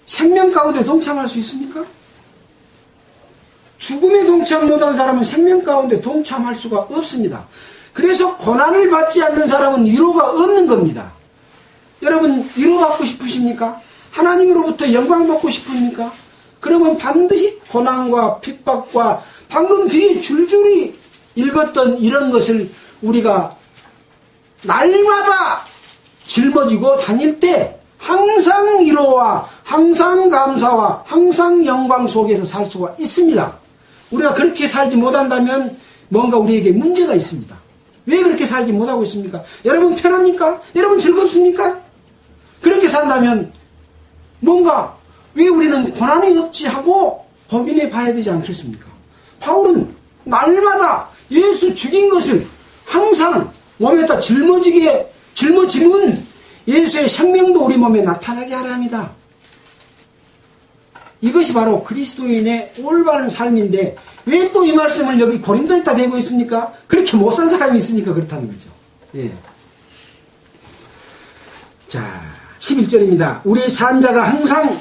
생명 가운데 동참할 수 있습니까? 죽음에 동참 못한 사람은 생명 가운데 동참할 수가 없습니다. 그래서 고난을 받지 않는 사람은 위로가 없는 겁니다. 여러분, 위로받고 싶으십니까? 하나님으로부터 영광 받고 싶습니까? 그러면 반드시 고난과 핍박과 방금 뒤에 줄줄이 읽었던 이런 것을 우리가 날마다 짊어지고 다닐 때 항상 위로와 항상 감사와 항상 영광 속에서 살 수가 있습니다. 우리가 그렇게 살지 못한다면 뭔가 우리에게 문제가 있습니다. 왜 그렇게 살지 못하고 있습니까? 여러분 편합니까? 여러분 즐겁습니까? 그렇게 산다면 뭔가 왜 우리는 고난이 없지 하고 고민해 봐야 되지 않겠습니까? 바울은 날마다 예수 죽인 것을 항상 몸에다 짊어지는 예수의 생명도 우리 몸에 나타나게 하려 합니다. 이것이 바로 그리스도인의 올바른 삶인데 왜 또 이 말씀을 여기 고린도에다 대고 있습니까? 그렇게 못 산 사람이 있으니까 그렇다는 거죠. 예. 자, 11절입니다. 우리 산자가 항상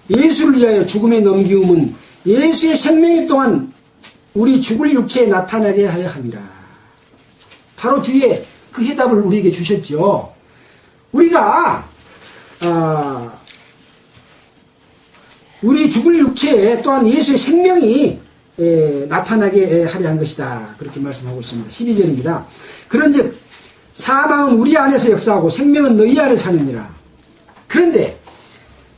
예수를 위하여 죽음에 넘기움은 예수의 생명이 또한 우리 죽을 육체에 나타나게 하려 함이라. 바로 뒤에 그 해답을 우리에게 주셨죠. 우리가 우리 죽을 육체에 또한 예수의 생명이 나타나게 하려 한 것이다. 그렇게 말씀하고 있습니다. 12절입니다. 그런즉 사망은 우리 안에서 역사하고 생명은 너희 안에 사느니라. 그런데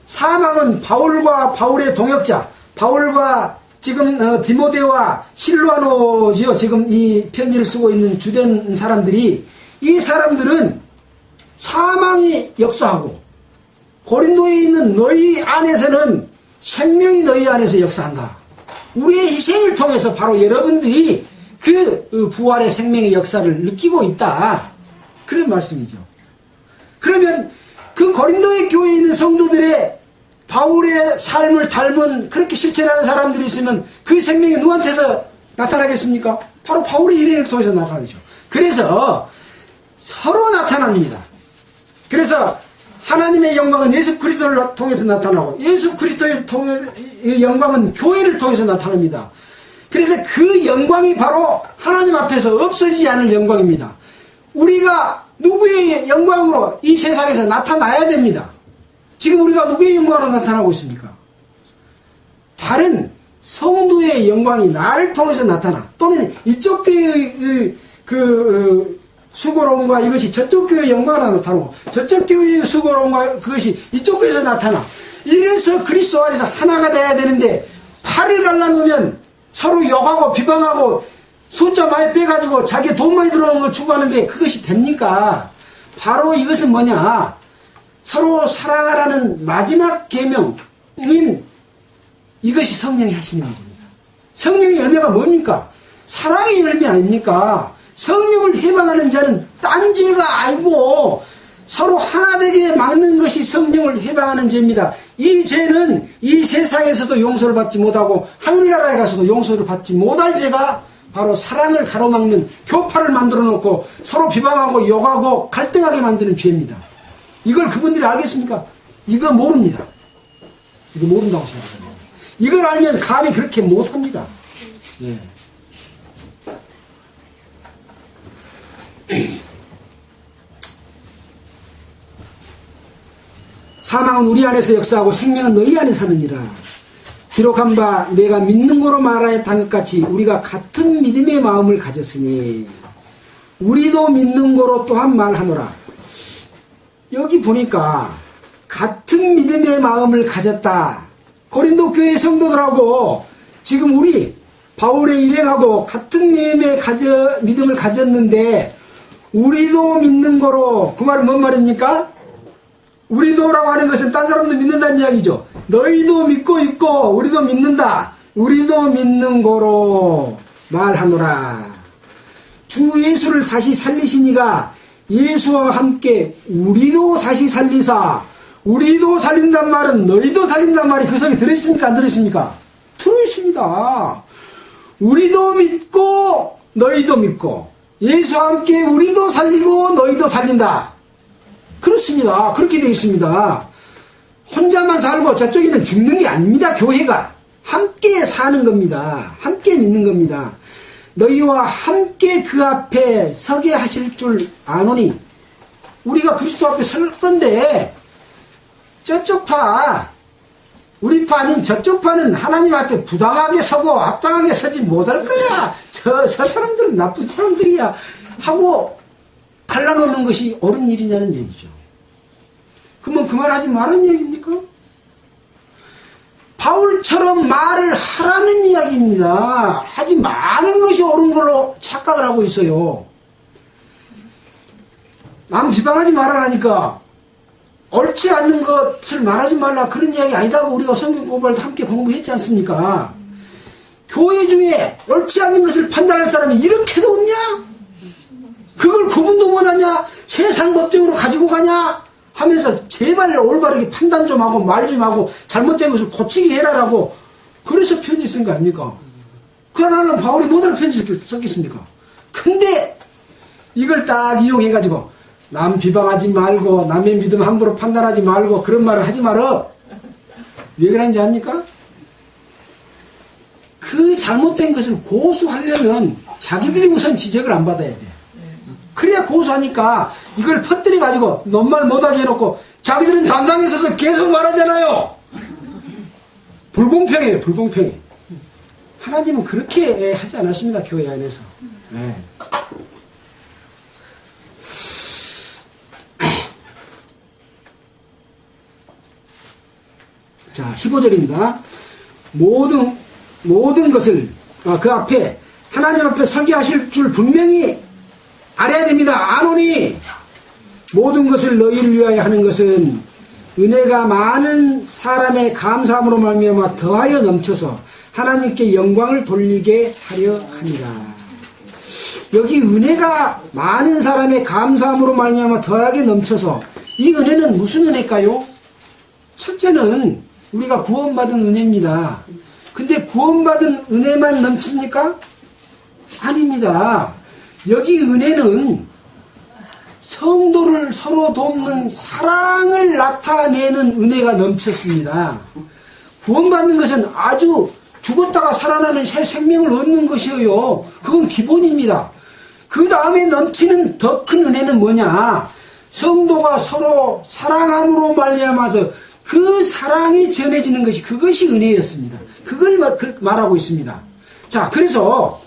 사망은 바울과 바울의 동역자, 바울과 지금 디모데와 실루아노지요. 지금 이 편지를 쓰고 있는 주된 사람들이, 이 사람들은 사망이 역사하고 고린도에 있는 너희 안에서는 생명이 너희 안에서 역사한다. 우리의 희생을 통해서 바로 여러분들이 그 부활의 생명의 역사를 느끼고 있다. 그런 말씀이죠. 그러면 그 고린도의 교회에 있는 성도들의 바울의 삶을 닮은 그렇게 실천하는 사람들이 있으면 그 생명이 누구한테서 나타나겠습니까? 바로 바울의 일행을 통해서 나타나죠. 그래서 서로 나타납니다. 그래서 하나님의 영광은 예수 그리스도를 통해서 나타나고 예수 그리스도의 영광은 교회를 통해서 나타납니다. 그래서 그 영광이 바로 하나님 앞에서 없어지지 않을 영광입니다. 우리가 누구의 영광으로 이 세상에서 나타나야 됩니다. 지금 우리가 누구의 영광으로 나타나고 있습니까? 다른 성도의 영광이 나를 통해서 나타나, 또는 이쪽 교회의 수고로움과 이것이 저쪽 교회의 영광으로 나타나고, 저쪽 교회의 수고로움과 그것이 이쪽 교회에서 나타나. 이래서 그리스도 안에서 하나가 돼야 되는데, 팔을 갈라놓으면 서로 욕하고 비방하고 숫자 많이 빼가지고 자기 돈 많이 들어오는 거 추구하는데 그것이 됩니까? 바로 이것은 뭐냐? 서로 사랑하라는 마지막 계명인 이것이 성령이 하시는 일입니다. 성령의 열매가 뭡니까? 사랑의 열매 아닙니까? 성령을 회방하는 자는 딴 죄가 아니고 서로 하나 되게 막는 것이 성령을 회방하는 죄입니다. 이 죄는 이 세상에서도 용서를 받지 못하고 하늘나라에 가서도 용서를 받지 못할 죄가 바로 사랑을 가로막는 교파를 만들어 놓고 서로 비방하고 욕하고 갈등하게 만드는 죄입니다. 이걸 그분들이 알겠습니까? 이거 모릅니다. 이거 모른다고 생각합니다. 이걸 알면 감히 그렇게 못합니다. 예. 사망은 우리 안에서 역사하고 생명은 너희 안에 사느니라. 기록한 바 내가 믿는 거로 말하였던 것 같이 우리가 같은 믿음의 마음을 가졌으니 우리도 믿는 거로 또한 말하노라. 여기 보니까 같은 믿음의 마음을 가졌다. 고린도 교회 성도들하고 지금 우리 바울의 일행하고 같은 믿음을 가졌는데 우리도 믿는 거로, 그 말은 뭔 말입니까? 우리도라고 하는 것은 딴 사람도 믿는다는 이야기죠. 너희도 믿고 있고 우리도 믿는다. 우리도 믿는 거로 말하노라. 주 예수를 다시 살리시니가 예수와 함께 우리도 다시 살리사. 우리도 살린단 말은 너희도 살린단 말이 그 속에 들어있습니까? 안 들어있습니까? 들어있습니다. 우리도 믿고 너희도 믿고 예수와 함께 우리도 살리고 너희도 살린다. 그렇습니다. 그렇게 되어 있습니다. 혼자만 살고 저쪽에는 죽는 게 아닙니다. 교회가 함께 사는 겁니다. 함께 믿는 겁니다. 너희와 함께 그 앞에 서게 하실 줄 아노니. 우리가 그리스도 앞에 설 건데 저쪽 파, 우리 파 아닌 저쪽 파는 하나님 앞에 부당하게 서고 합당하게 서지 못할 거야. 저 사람들은 나쁜 사람들이야 하고 갈라놓는 것이 옳은 일이냐는 얘기죠. 그러면 그 말 하지 말라는 얘기입니까? 바울처럼 말을 하라는 이야기입니다. 하지 마는 것이 옳은 걸로 착각을 하고 있어요. 남 비방하지 말아라니까 옳지 않는 것을 말하지 말라 그런 이야기 아니다고 우리가 성경 공부할 때 함께 공부했지 않습니까? 교회 중에 옳지 않는 것을 판단할 사람이 이렇게도 없냐? 그걸 구분도 못하냐? 세상 법정으로 가지고 가냐? 하면서 제발 올바르게 판단 좀 하고 말 좀 하고 잘못된 것을 고치게 해라라고 그래서 편지 쓴 거 아닙니까? 그 하나는 바울이 뭐라고 편지 썼겠습니까? 근데 이걸 딱 이용해가지고 남 비방하지 말고 남의 믿음 함부로 판단하지 말고 그런 말을 하지 말어. 왜 그런지 압니까? 그 잘못된 것을 고수하려면 자기들이 우선 지적을 안 받아야 돼. 그래야 고수하니까 이걸 퍼뜨려가지고 넌말 못하게 해놓고 자기들은 단상에 서서 계속 말하잖아요. 불공평해요. 불공평해. 하나님은 그렇게 하지 않았습니다. 교회 안에서. 네. 자, 15절입니다. 모든 것을 그 앞에 하나님 앞에 서게 하실 줄 분명히 알아야 됩니다. 아노니 모든 것을 너희를 위하여 하는 것은 은혜가 많은 사람의 감사함으로 말미암아 더하여 넘쳐서 하나님께 영광을 돌리게 하려 합니다. 여기 은혜가 많은 사람의 감사함으로 말미암아 더하게 넘쳐서 이 은혜는 무슨 은혜일까요? 첫째는 우리가 구원받은 은혜입니다. 근데 구원받은 은혜만 넘칩니까? 아닙니다. 여기 은혜는 성도를 서로 돕는 사랑을 나타내는 은혜가 넘쳤습니다. 구원받는 것은 아주 죽었다가 살아나는 새 생명을 얻는 것이에요. 그건 기본입니다. 그 다음에 넘치는 더 큰 은혜는 뭐냐? 성도가 서로 사랑함으로 말미암아서 그 사랑이 전해지는 것이 그것이 은혜였습니다. 그걸 말하고 있습니다. 자, 그래서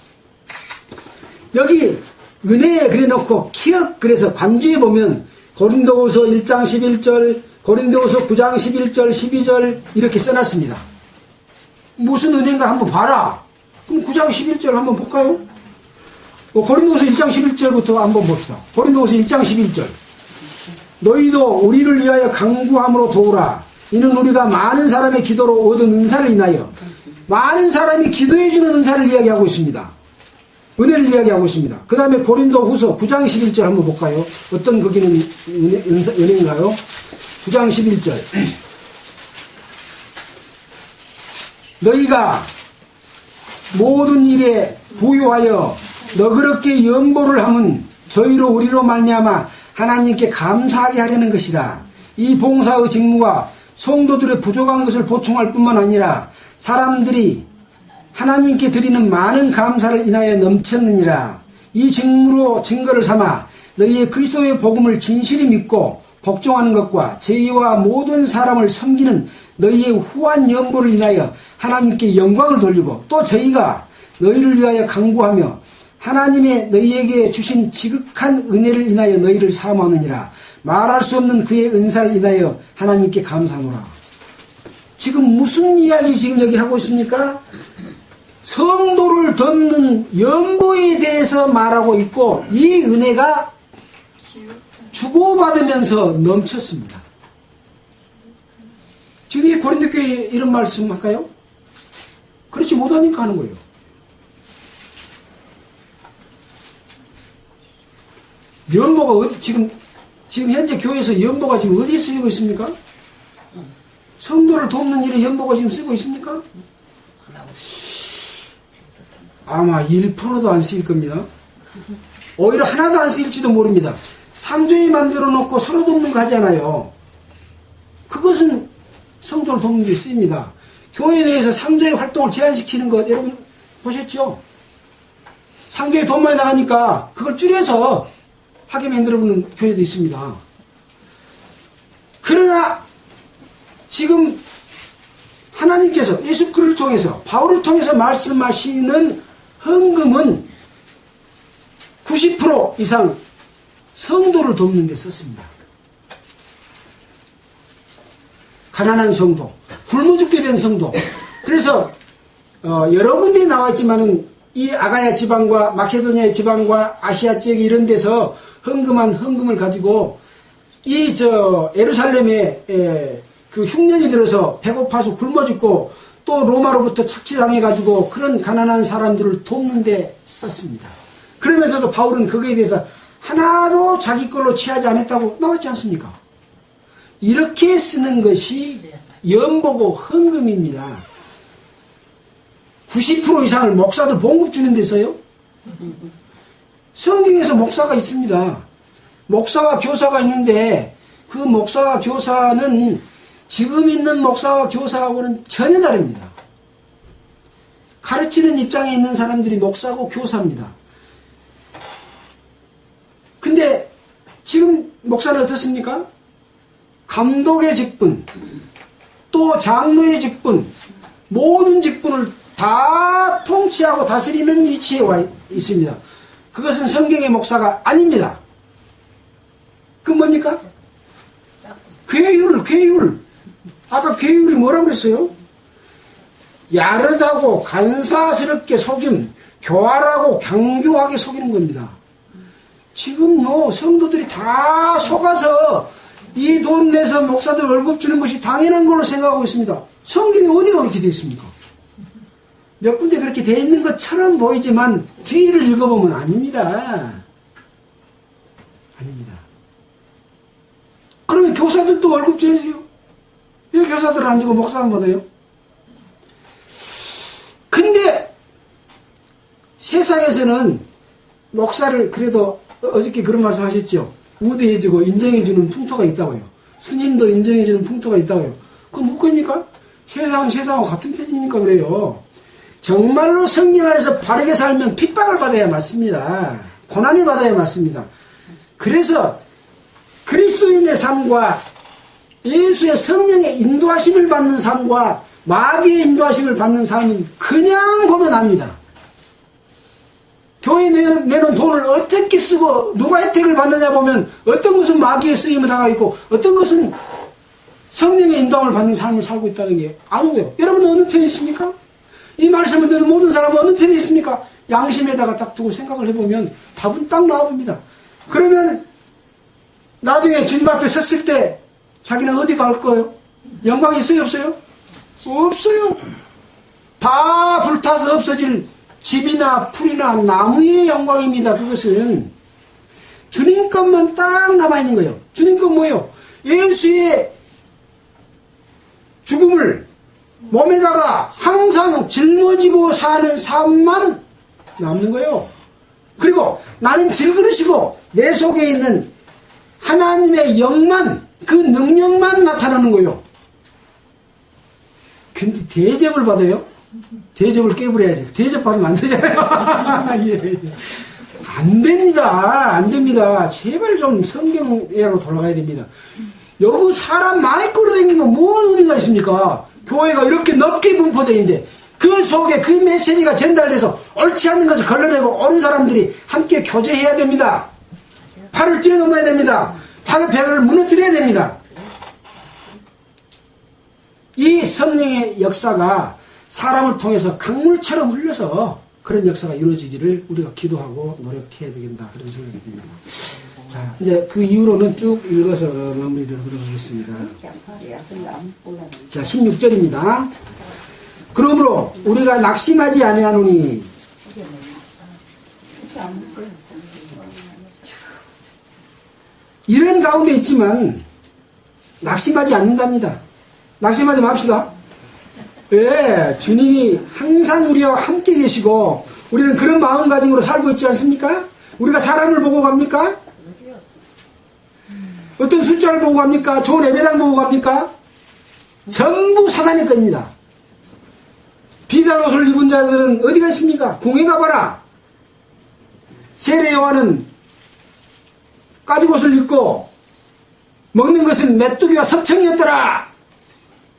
여기 은혜에 그래놓고 기억 그래서 반주에 보면 고린도후서 1장 11절, 고린도후서 9장 11절, 12절 이렇게 써놨습니다. 무슨 은혜인가 한번 봐라. 그럼 9장 11절 한번 볼까요? 고린도후서 1장 11절부터 한번 봅시다. 고린도후서 1장 11절. 너희도 우리를 위하여 간구함으로 도우라. 이는 우리가 많은 사람의 기도로 얻은 은사를 인하여 많은 사람이 기도해주는 은사를 이야기하고 있습니다. 은혜를 이야기하고 있습니다. 그 다음에 고린도 후서 9장 11절 한번 볼까요? 어떤 거기는 은혜인가요? 9장 11절. 너희가 모든 일에 부유하여 너그럽게 연보를 함은 저희로 우리로 말미암아 하나님께 감사하게 하려는 것이라. 이 봉사의 직무가 성도들의 부족한 것을 보충할 뿐만 아니라 사람들이 하나님께 드리는 많은 감사를 인하여 넘쳤느니라. 이 직무로 증거를 삼아 너희의 그리스도의 복음을 진실히 믿고 복종하는 것과 저희와 모든 사람을 섬기는 너희의 후한 연보를 인하여 하나님께 영광을 돌리고 또 저희가 너희를 위하여 간구하며 하나님의 너희에게 주신 지극한 은혜를 인하여 너희를 사모하느니라. 말할 수 없는 그의 은사를 인하여 하나님께 감사하노라. 지금 무슨 이야기 지금 여기 하고 있습니까? 성도를 돕는 연보에 대해서 말하고 있고 이 은혜가 주고받으면서 넘쳤습니다. 지금 이 고린도 교회에 이런 말씀 할까요? 그렇지 못하니까 하는 거예요. 연보가 어디, 지금 현재 교회에서 연보가 지금 어디에 쓰이고 있습니까? 성도를 돕는 일에 연보가 지금 쓰이고 있습니까? 아마 1%도 안 쓰일 겁니다. 오히려 하나도 안 쓰일지도 모릅니다. 상조에 만들어 놓고 서로 돕는 거 하잖아요. 그것은 성도를 돕는 데 쓰입니다. 교회에 대해서 상조의 활동을 제한시키는 것 여러분 보셨죠? 상조에 돈 많이 나가니까 그걸 줄여서 하게 만들어보는 교회도 있습니다. 그러나 지금 하나님께서 예수 그리스도를 통해서 바울을 통해서 말씀하시는 헌금은 90% 이상 성도를 돕는 데 썼습니다. 가난한 성도, 굶어 죽게 된 성도. 그래서 여러 군데에 나왔지만은 이 아가야 지방과 마케도니아 지방과 아시아 지역 이런 데서 헌금한 헌금을 가지고 이 예루살렘에 그 흉년이 들어서 배고파서 굶어 죽고 또 로마로부터 착취당해가지고 그런 가난한 사람들을 돕는 데 썼습니다. 그러면서도 바울은 거기에 대해서 하나도 자기 걸로 취하지 않았다고 나왔지 않습니까? 이렇게 쓰는 것이 연보고 헌금입니다. 90% 이상을 목사들 봉급 주는 데 써요? 성경에서 목사가 있습니다. 목사와 교사가 있는데 그 목사와 교사는 지금 있는 목사와 교사하고는 전혀 다릅니다. 가르치는 입장에 있는 사람들이 목사고 교사입니다. 근데 지금 목사는 어떻습니까? 감독의 직분, 또 장로의 직분, 모든 직분을 다 통치하고 다스리는 위치에 와 있습니다. 그것은 성경의 목사가 아닙니다. 그건 뭡니까? 괴율. 아까 괴율이 뭐라고 그랬어요? 야릇하고 간사스럽게 속임, 교활하고 강교하게 속이는 겁니다. 지금 성도들이 다 속아서 이 돈 내서 목사들 월급 주는 것이 당연한 걸로 생각하고 있습니다. 성경에 어디가 그렇게 되어 있습니까? 몇 군데 그렇게 되어 있는 것처럼 보이지만 뒤를 읽어보면 아닙니다. 아닙니다. 그러면 교사들도 월급 줘야지요. 왜 교사들은 안 주고 목사만 받아요? 근데 세상에서는 목사를 그래도 어저께 그런 말씀 하셨죠. 우대해주고 인정해주는 풍토가 있다고요. 스님도 인정해주는 풍토가 있다고요. 그건 뭐입니까? 세상은 세상하고 같은 편이니까 그래요. 정말로 성경 안에서 바르게 살면 핍박을 받아야 맞습니다. 고난을 받아야 맞습니다. 그래서 그리스도인의 삶과 예수의 성령의 인도하심을 받는 삶과 마귀의 인도하심을 받는 삶은 그냥 보면 압니다. 교회에 내놓은 돈을 어떻게 쓰고 누가 혜택을 받느냐 보면 어떤 것은 마귀의 쓰임을 당하고 있고 어떤 것은 성령의 인도함을 받는 삶을 살고 있다는 게 아니고요. 여러분은 어느 편이 있습니까? 이 말씀을 듣는 모든 사람은 어느 편이 있습니까? 양심에다가 딱 두고 생각을 해보면 답은 딱 나와봅니다. 그러면 나중에 주님 앞에 섰을 때 자기는 어디 갈 거예요? 영광이 있어요 없어요? 없어요. 다 불타서 없어질 집이나 풀이나 나무의 영광입니다. 그것은 주님 것만 딱 남아있는 거예요. 주님 것 뭐예요? 예수의 죽음을 몸에다가 항상 짊어지고 사는 삶만 남는 거예요. 그리고 나는 질그릇이고 내 속에 있는 하나님의 영만, 그 능력만 나타나는 거예요. 근데 대접을 받아요? 대접을 깨부려야지. 대접 받으면 안 되잖아요. 예, 예. 안 됩니다. 안 됩니다. 제발 좀 성경으로 돌아가야 됩니다. 여기 사람 많이 끌어다니면 뭔 의미가 있습니까? 교회가 이렇게 넓게 분포되어 있는데 그 속에 그 메시지가 전달돼서 옳지 않는 것을 걸러내고 옳은 사람들이 함께 교제해야 됩니다. 팔을 뛰어넘어야 됩니다. 파괴벽을 무너뜨려야 됩니다. 이 성령의 역사가 사람을 통해서 강물처럼 흘러서 그런 역사가 이루어지기를 우리가 기도하고 노력해야 되겠다. 그런 생각이 듭니다. 자, 이제 그 이후로는 쭉 읽어서 마무리를 하도록 하겠습니다. 자, 16절입니다. 그러므로 우리가 낙심하지 아니하노니 이런 가운데 있지만 낙심하지 않는답니다. 낙심하지 맙시다. 예, 주님이 항상 우리와 함께 계시고 우리는 그런 마음가짐으로 살고 있지 않습니까? 우리가 사람을 보고 갑니까? 어떤 숫자를 보고 갑니까? 좋은 예배당 보고 갑니까? 전부 사단의 겁니다. 비단 옷을 입은 자들은 어디 갔습니까? 궁에 가봐라. 세례 요한은 까지옷을 입고 먹는 것은 메뚜기와 석청이었더라.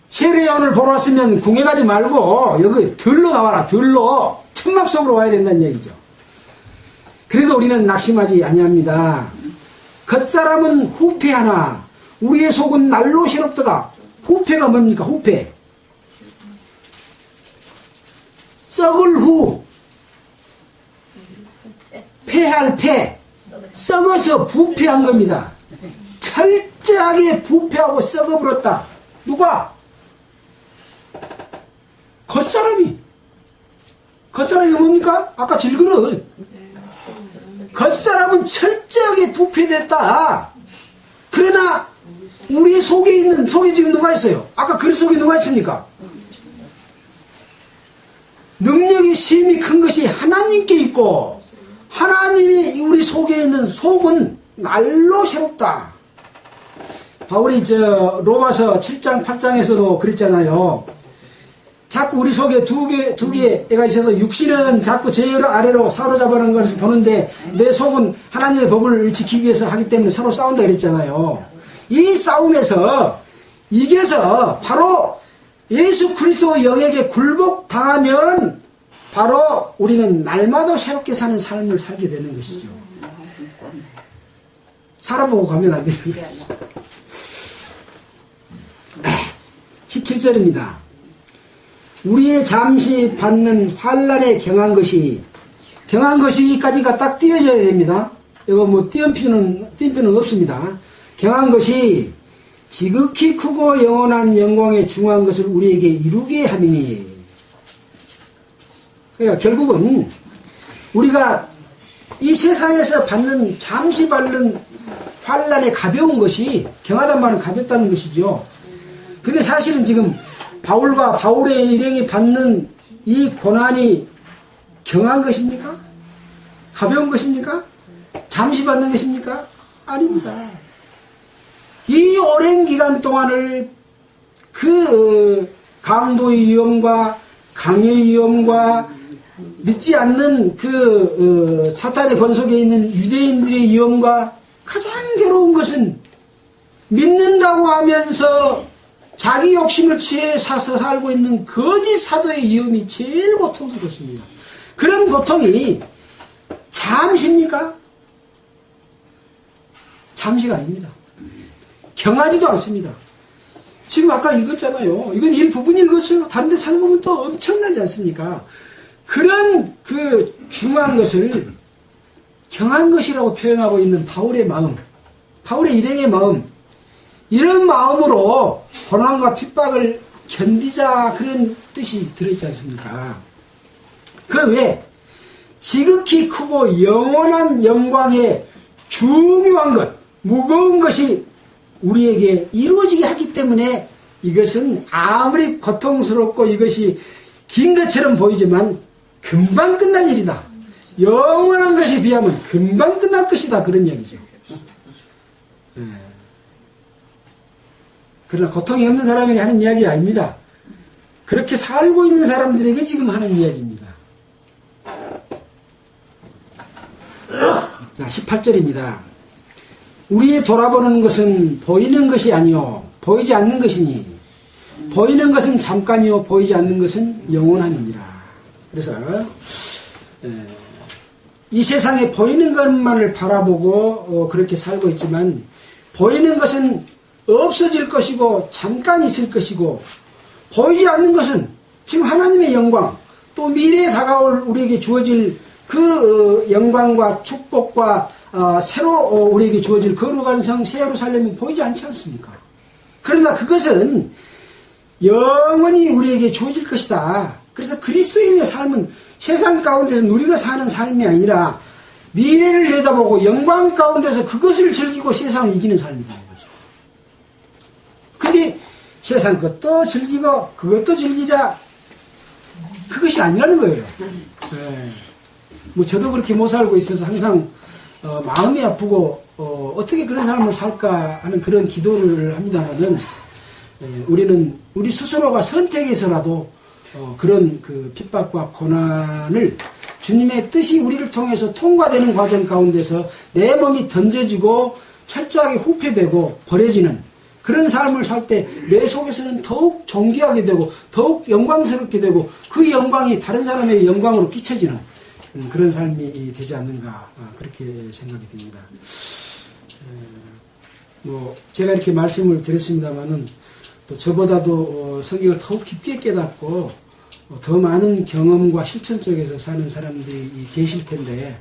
세례 요한을 보러 왔으면 궁에 가지 말고 여기 들로 나와라. 들로 천막 속으로 와야 된다는 얘기죠. 그래도 우리는 낙심하지 아니합니다. 겉사람은 후패하나 우리의 속은 날로 새롭도다. 후패가 뭡니까? 후패. 썩을 후. 패할 패. 썩어서 부패한 겁니다. 철저하게 부패하고 썩어버렸다. 누가? 겉사람이. 겉사람이 뭡니까? 아까 질그릇. 겉사람은 철저하게 부패됐다. 그러나 우리 속에 있는, 속에 지금 누가 있어요? 아까 그릇 속에 누가 있습니까? 능력이 심히 큰 것이 하나님께 있고 하나님이 우리 속에 있는 속은 날로 새롭다. 바울이 로마서 7장 8장에서도 그랬잖아요. 자꾸 우리 속에 두 개가 있어서 육신은 자꾸 제 아래로 사로잡아는 것을 보는데 내 속은 하나님의 법을 지키기 위해서 하기 때문에 서로 싸운다 그랬잖아요. 이 싸움에서 이겨서 바로 예수 그리스도 영에게 굴복당하면 바로 우리는 날마다 새롭게 사는 삶을 살게 되는 것이죠. 사람 보고 가면 안 되는 것이죠. 17절입니다. 우리의 잠시 받는 환난에 경한 것이까지가 딱 띄어져야 됩니다. 이거 뭐 띄엄표는 없습니다. 경한 것이 지극히 크고 영원한 영광에 중한 것을 우리에게 이루게 함이니. 그러니까 결국은 우리가 이 세상에서 잠시 받는 환난의 가벼운 것이, 경하단 말은 가볍다는 것이죠. 근데 사실은 지금 바울과 바울의 일행이 받는 이 고난이 경한 것입니까? 가벼운 것입니까? 잠시 받는 것입니까? 아닙니다. 이 오랜 기간 동안을 그 강도의 위험과 강의 위험과 믿지 않는 그 사탄의 권속에 있는 유대인들의 위험과 가장 괴로운 것은 믿는다고 하면서 자기 욕심을 취해 사서 살고 있는 거짓 사도의 위험이 제일 고통스럽습니다. 그런 고통이 잠시입니까? 잠시가 아닙니다. 경하지도 않습니다. 지금 아까 읽었잖아요. 이건 일부분 읽었어요. 다른 데 찾아보면 또 엄청나지 않습니까? 그런 그 중요한 것을 경한 것이라고 표현하고 있는 바울의 마음, 바울의 일행의 마음, 이런 마음으로 고난과 핍박을 견디자 그런 뜻이 들어있지 않습니까? 그 외에 지극히 크고 영원한 영광의 중요한 것, 무거운 것이 우리에게 이루어지게 하기 때문에 이것은 아무리 고통스럽고 이것이 긴 것처럼 보이지만 금방 끝날 일이다. 영원한 것에 비하면 금방 끝날 것이다. 그런 이야기죠. 그러나 고통이 없는 사람에게 하는 이야기 아닙니다. 그렇게 살고 있는 사람들에게 지금 하는 이야기입니다. 자, 18절입니다. 우리의 돌아보는 것은 보이는 것이 아니요 보이지 않는 것이니 보이는 것은 잠깐이요 보이지 않는 것은 영원함이니라. 그래서 이 세상에 보이는 것만을 바라보고 그렇게 살고 있지만 보이는 것은 없어질 것이고 잠깐 있을 것이고 보이지 않는 것은 지금 하나님의 영광 또 미래에 다가올 우리에게 주어질 그 영광과 축복과 새로 우리에게 주어질 거룩한 성 새 예루살렘이 보이지 않지 않습니까? 그러나 그것은 영원히 우리에게 주어질 것이다. 그래서 그리스도인의 삶은 세상 가운데서 우리가 사는 삶이 아니라 미래를 내다보고 영광 가운데서 그것을 즐기고 세상을 이기는 삶이라는 거죠. 근데 세상 것도 즐기고 그것도 즐기자 그것이 아니라는 거예요. 네. 뭐 저도 그렇게 못 살고 있어서 항상 마음이 아프고 어떻게 그런 삶을 살까 하는 그런 기도를 합니다만은 우리는 우리 스스로가 선택해서라도 그런 그 핍박과 고난을 주님의 뜻이 우리를 통해서 통과되는 과정 가운데서 내 몸이 던져지고 철저하게 후패되고 버려지는 그런 삶을 살 때 내 속에서는 더욱 존귀하게 되고 더욱 영광스럽게 되고 그 영광이 다른 사람의 영광으로 끼쳐지는 그런 삶이 되지 않는가 그렇게 생각이 듭니다. 뭐 제가 이렇게 말씀을 드렸습니다마는 또 저보다도 성경을 더욱 깊게 깨닫고 더 많은 경험과 실천 속에서 사는 사람들이 계실 텐데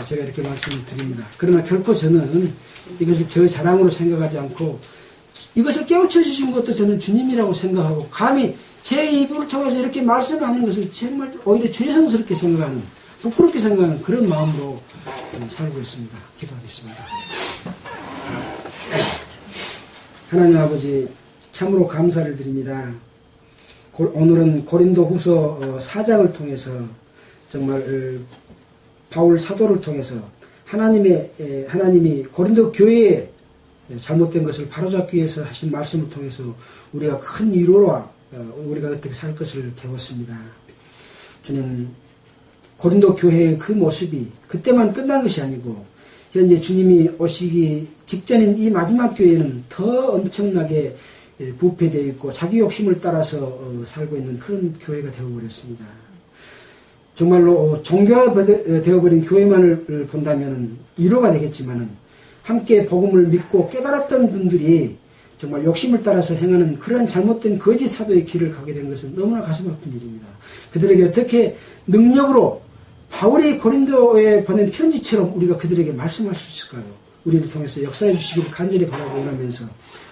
제가 이렇게 말씀을 드립니다. 그러나 결코 저는 이것을 저 자랑으로 생각하지 않고 이것을 깨우쳐 주신 것도 저는 주님이라고 생각하고 감히 제 입을 통해서 이렇게 말씀하는 것을 정말 오히려 죄송스럽게 생각하는 부끄럽게 생각하는 그런 마음으로 살고 있습니다. 기도하겠습니다. 하나님 아버지 참으로 감사를 드립니다. 오늘은 고린도 후서 4장을 통해서 정말 바울 사도를 통해서 하나님이 고린도 교회에 잘못된 것을 바로잡기 위해서 하신 말씀을 통해서 우리가 큰 위로와 우리가 어떻게 살 것을 배웠습니다. 주님, 고린도 교회의 그 모습이 그때만 끝난 것이 아니고 현재 주님이 오시기 직전인 이 마지막 교회는 더 엄청나게 부패되어 있고 자기 욕심을 따라서 살고 있는 그런 교회가 되어버렸습니다. 정말로 종교화 되어버린 교회만을 본다면 위로가 되겠지만은 함께 복음을 믿고 깨달았던 분들이 정말 욕심을 따라서 행하는 그러한 잘못된 거짓 사도의 길을 가게 된 것은 너무나 가슴 아픈 일입니다. 그들에게 어떻게 능력으로 바울이 고린도에 보낸 편지처럼 우리가 그들에게 말씀할 수 있을까요? 우리를 통해서 역사해 주시기를 간절히 바라고 원하면서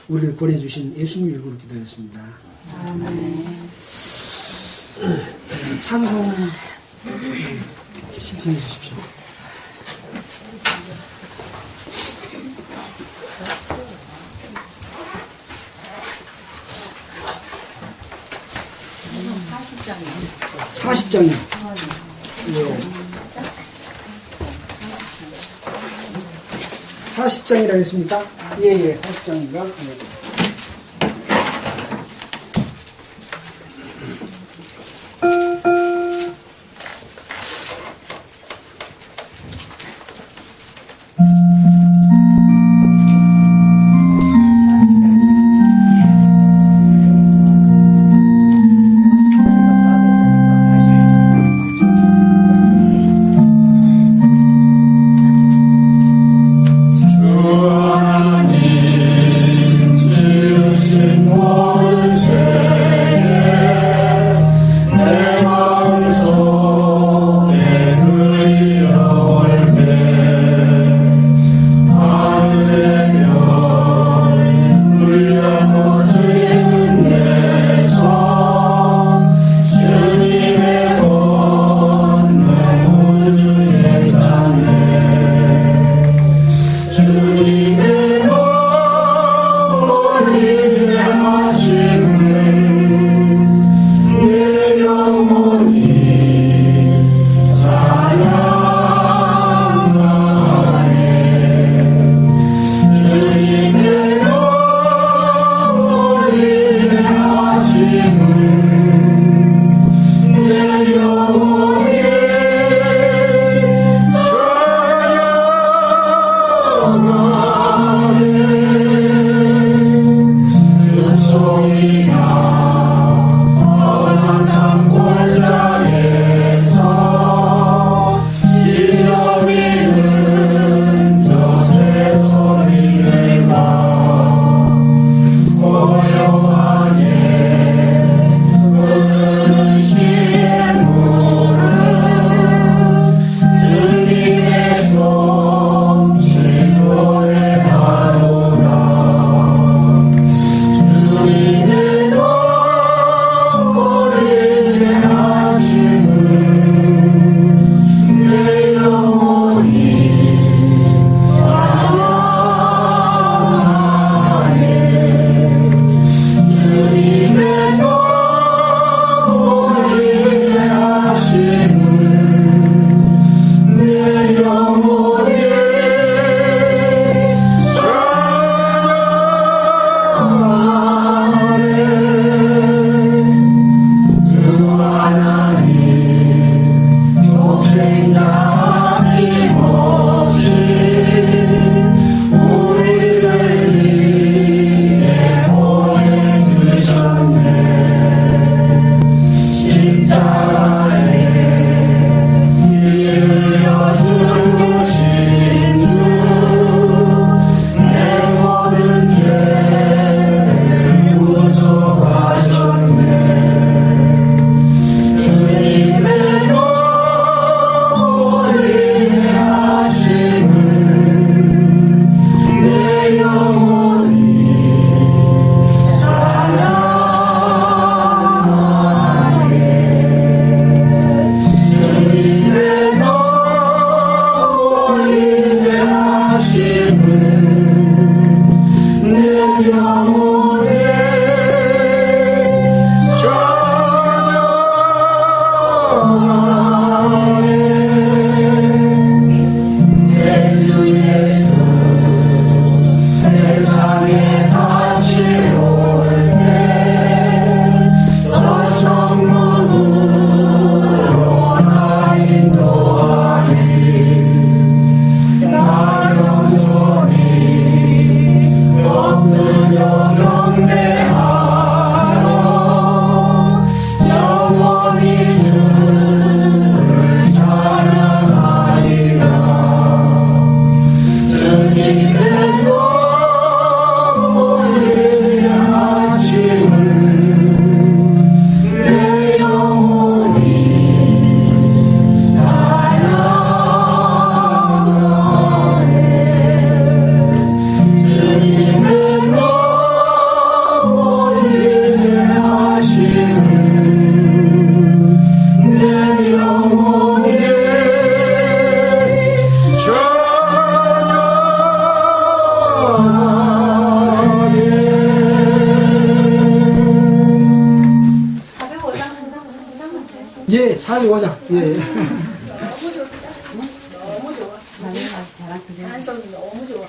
우리를 보내주신 예수님 이름으로 기도했습니다. 아멘. 찬송 신청해 주십시오. (40장이요) 예. 40장이라 했습니까? 예, 40장인가? 예. 주님의 영혼이 하심을 내 영혼이 찬양하네. 주님의 영혼이 하심을 내 영혼이 예, 405장. 예. 너무 좋아. 너무 좋아. 한 손이 너무 좋아.